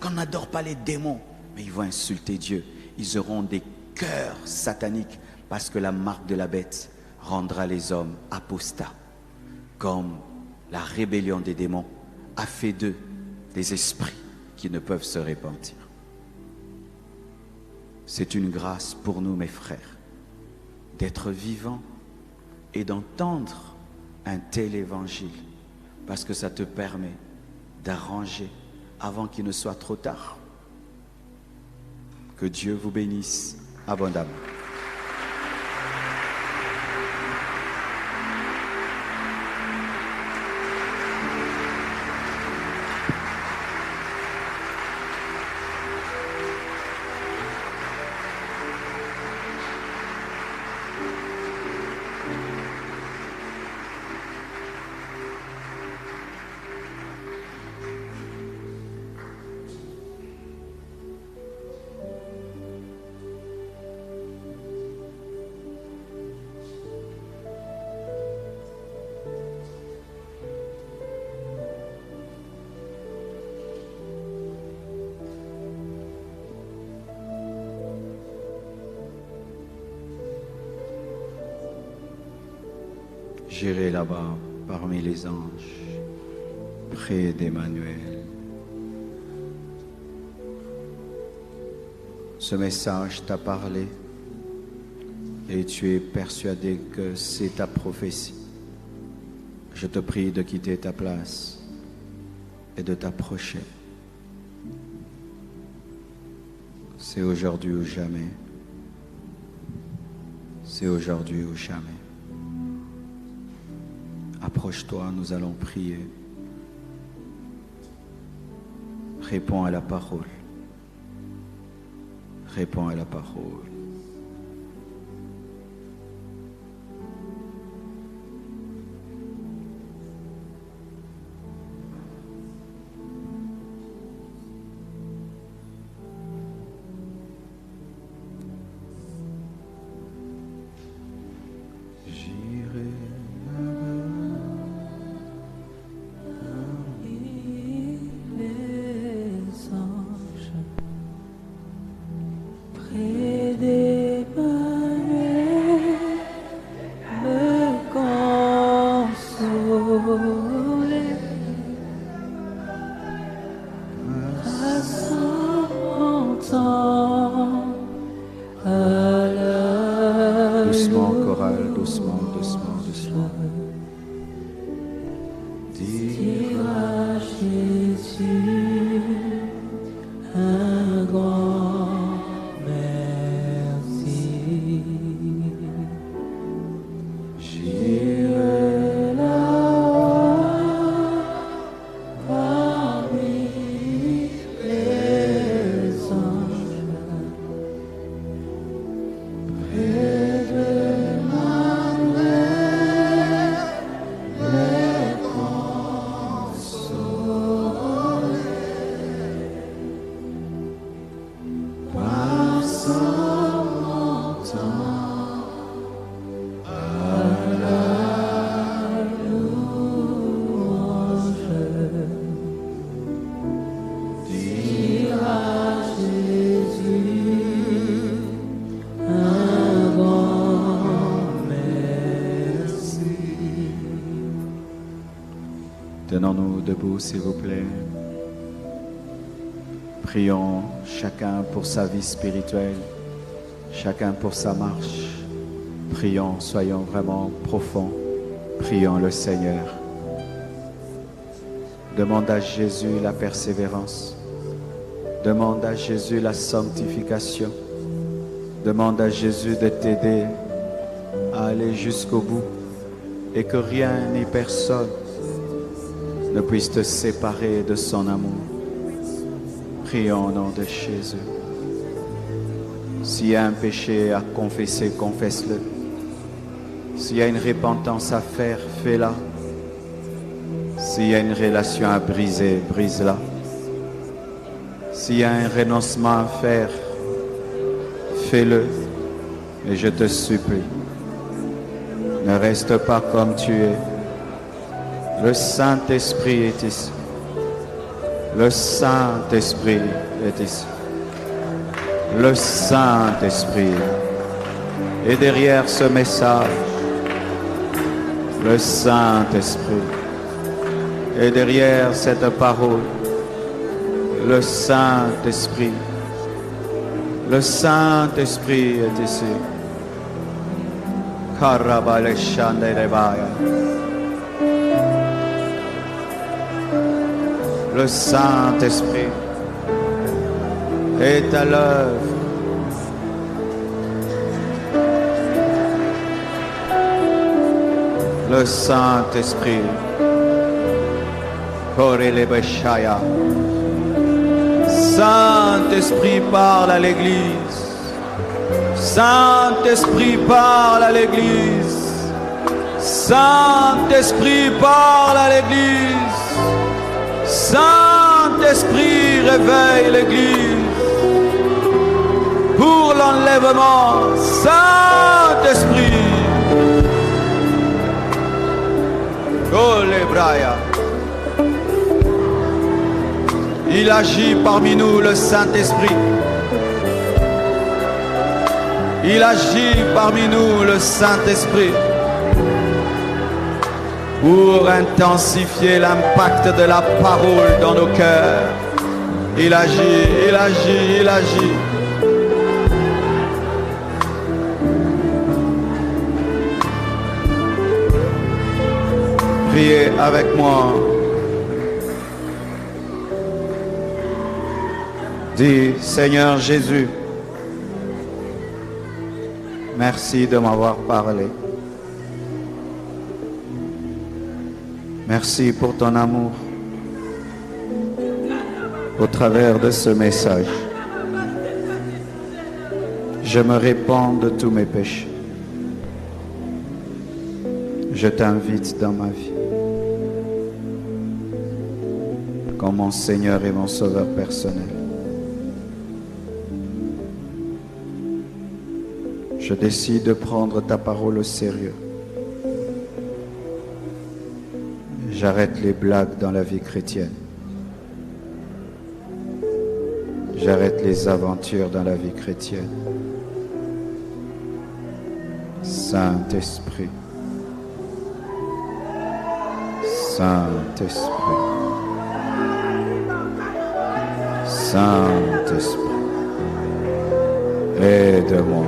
qu'on n'adore pas les démons. Mais ils vont insulter Dieu. Ils auront des cœurs sataniques parce que la marque de la bête rendra les hommes apostats. Comme la rébellion des démons a fait d'eux des esprits qui ne peuvent se repentir. C'est une grâce pour nous, mes frères, d'être vivants et d'entendre un tel évangile parce que ça te permet d'arranger avant qu'il ne soit trop tard. Que Dieu vous bénisse abondamment. J'irai là-bas parmi les anges, près d'Emmanuel. Ce message t'a parlé et tu es persuadé que c'est ta prophétie. Je te prie de quitter ta place et de t'approcher. C'est aujourd'hui ou jamais. C'est aujourd'hui ou jamais. Approche-toi, nous allons prier. Réponds à la parole. Réponds à la parole. Doucement, chorale, doucement, doucement, doucement. Dire à Jésus un grand merci. J'irai là-bas parmi les anges, près de ma mère, les consoler. Passant mon temps à la louange, dire à Jésus un grand merci. Tenons-nous debout, s'il vous plaît. Prions chacun pour sa vie spirituelle, chacun pour sa marche. Prions, soyons vraiment profonds. Prions le Seigneur. Demande à Jésus la persévérance. Demande à Jésus la sanctification. Demande à Jésus de t'aider à aller jusqu'au bout et que rien ni personne ne puisse te séparer de son amour. Prions au nom de Jésus. S'il y a un péché à confesser, confesse-le. S'il y a une repentance à faire, fais-la. S'il y a une relation à briser, brise-la. S'il y a un renoncement à faire, fais-le. Et je te supplie, ne reste pas comme tu es. Le Saint-Esprit est ici. Le Saint-Esprit est ici. Le Saint-Esprit. Et derrière ce message, le Saint-Esprit. Et derrière cette parole, le Saint-Esprit. Le Saint-Esprit est ici. Karabaleshanderebaya. Le Saint-Esprit est à l'œuvre. Le Saint-Esprit. Korelebeshaya. Saint-Esprit parle à l'Église. Saint-Esprit parle à l'Église. Saint-Esprit parle à l'Église. Saint-Esprit réveille l'Église pour l'enlèvement. Saint-Esprit. Oh les Braya. Il agit parmi nous, le Saint-Esprit. Il agit parmi nous, le Saint-Esprit, pour intensifier l'impact de la parole dans nos cœurs. Il agit, il agit, il agit. Priez avec moi. Dis, Seigneur Jésus, merci de m'avoir parlé. Merci pour ton amour au travers de ce message. Je me répands de tous mes péchés. Je t'invite dans ma vie comme mon Seigneur et mon Sauveur personnel. Je décide de prendre ta parole au sérieux. J'arrête les blagues dans la vie chrétienne. J'arrête les aventures dans la vie chrétienne. Saint-Esprit. Saint-Esprit. Saint-Esprit. Aide-moi.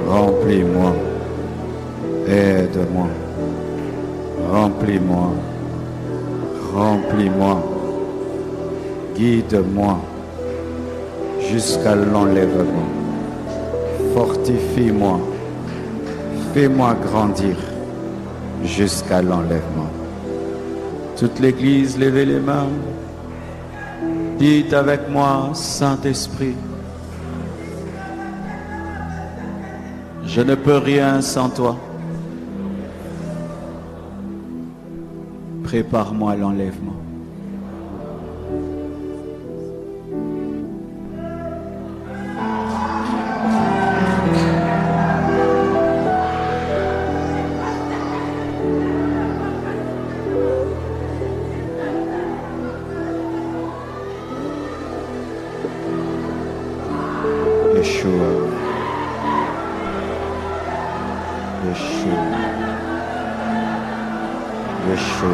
Remplis-moi Aide-moi. Remplis-moi. Remplis-moi. Guide-moi jusqu'à l'enlèvement. Fortifie-moi. Fais-moi grandir jusqu'à l'enlèvement. Toute l'Église, levez les mains. Dites avec moi, Saint-Esprit, je ne peux rien sans toi. Prépare-moi l'enlèvement. Yeshua. Yeshua. Yeshua.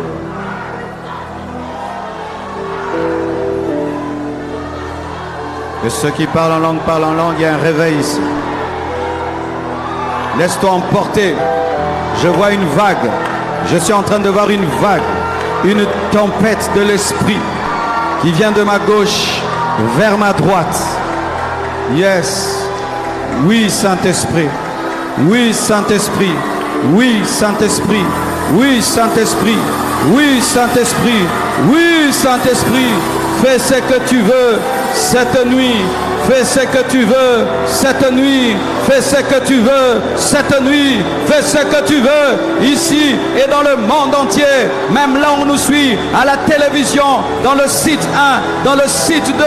Que ceux qui parlent en langue, il y a un réveil ici. Laisse-toi emporter. Je vois une vague. Je suis en train de voir une vague. Une tempête de l'esprit qui vient de ma gauche vers ma droite. Yes. Oui, Saint-Esprit. Oui, Saint-Esprit. Oui, Saint-Esprit. Oui, Saint-Esprit. Oui, Saint-Esprit. Oui, Saint-Esprit. Fais ce que tu veux cette nuit. Fais ce que tu veux cette nuit. Fais ce que tu veux cette nuit. Fais ce que tu veux ici et dans le monde entier. Même là où on nous suit, à la télévision, dans le site 1, dans le site 2,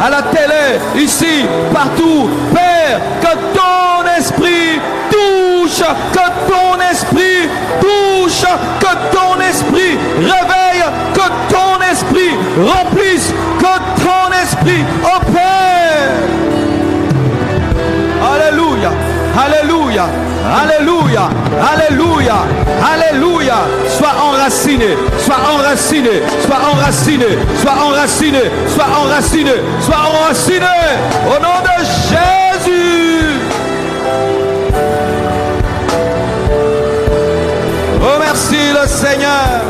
à la télé, ici, partout. Père, que ton esprit touche, que ton esprit touche, que ton esprit réveille, que ton esprit remplisse, que ton esprit opère. Alléluia, alléluia, alléluia, alléluia, alléluia. Sois enraciné, sois enraciné, sois enraciné, sois enraciné, sois enraciné, sois enraciné. Au nom de Jésus. Remercie le Seigneur.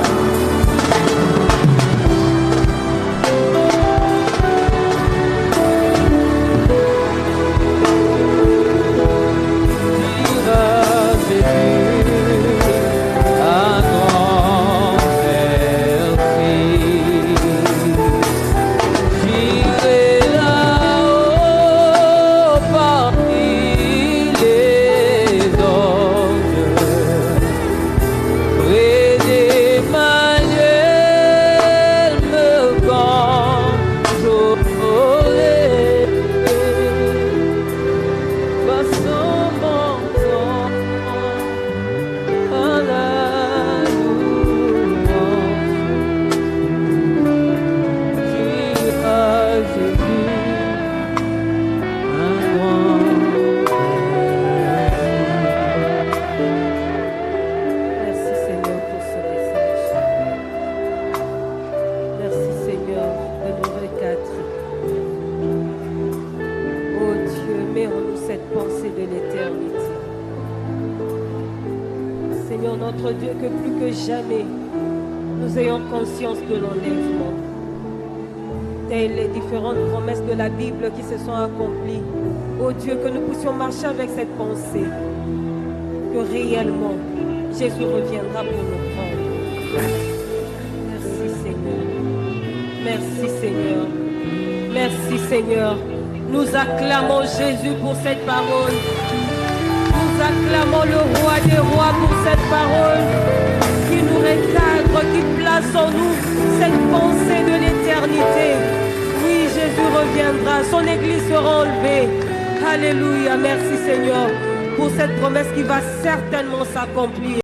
Notre Dieu, que plus que jamais, nous ayons conscience de l'enlèvement. Telles les différentes promesses de la Bible qui se sont accomplies. Oh Dieu, que nous puissions marcher avec cette pensée, que réellement, Jésus reviendra pour nous prendre. Merci Seigneur. Merci Seigneur. Merci Seigneur. Nous acclamons Jésus pour cette parole. Nous acclamons le roi des rois pour cette parole qui nous recadre, qui place en nous cette pensée de l'éternité. Oui, Jésus reviendra, son église sera enlevée. Alléluia, merci Seigneur pour cette promesse qui va certainement s'accomplir.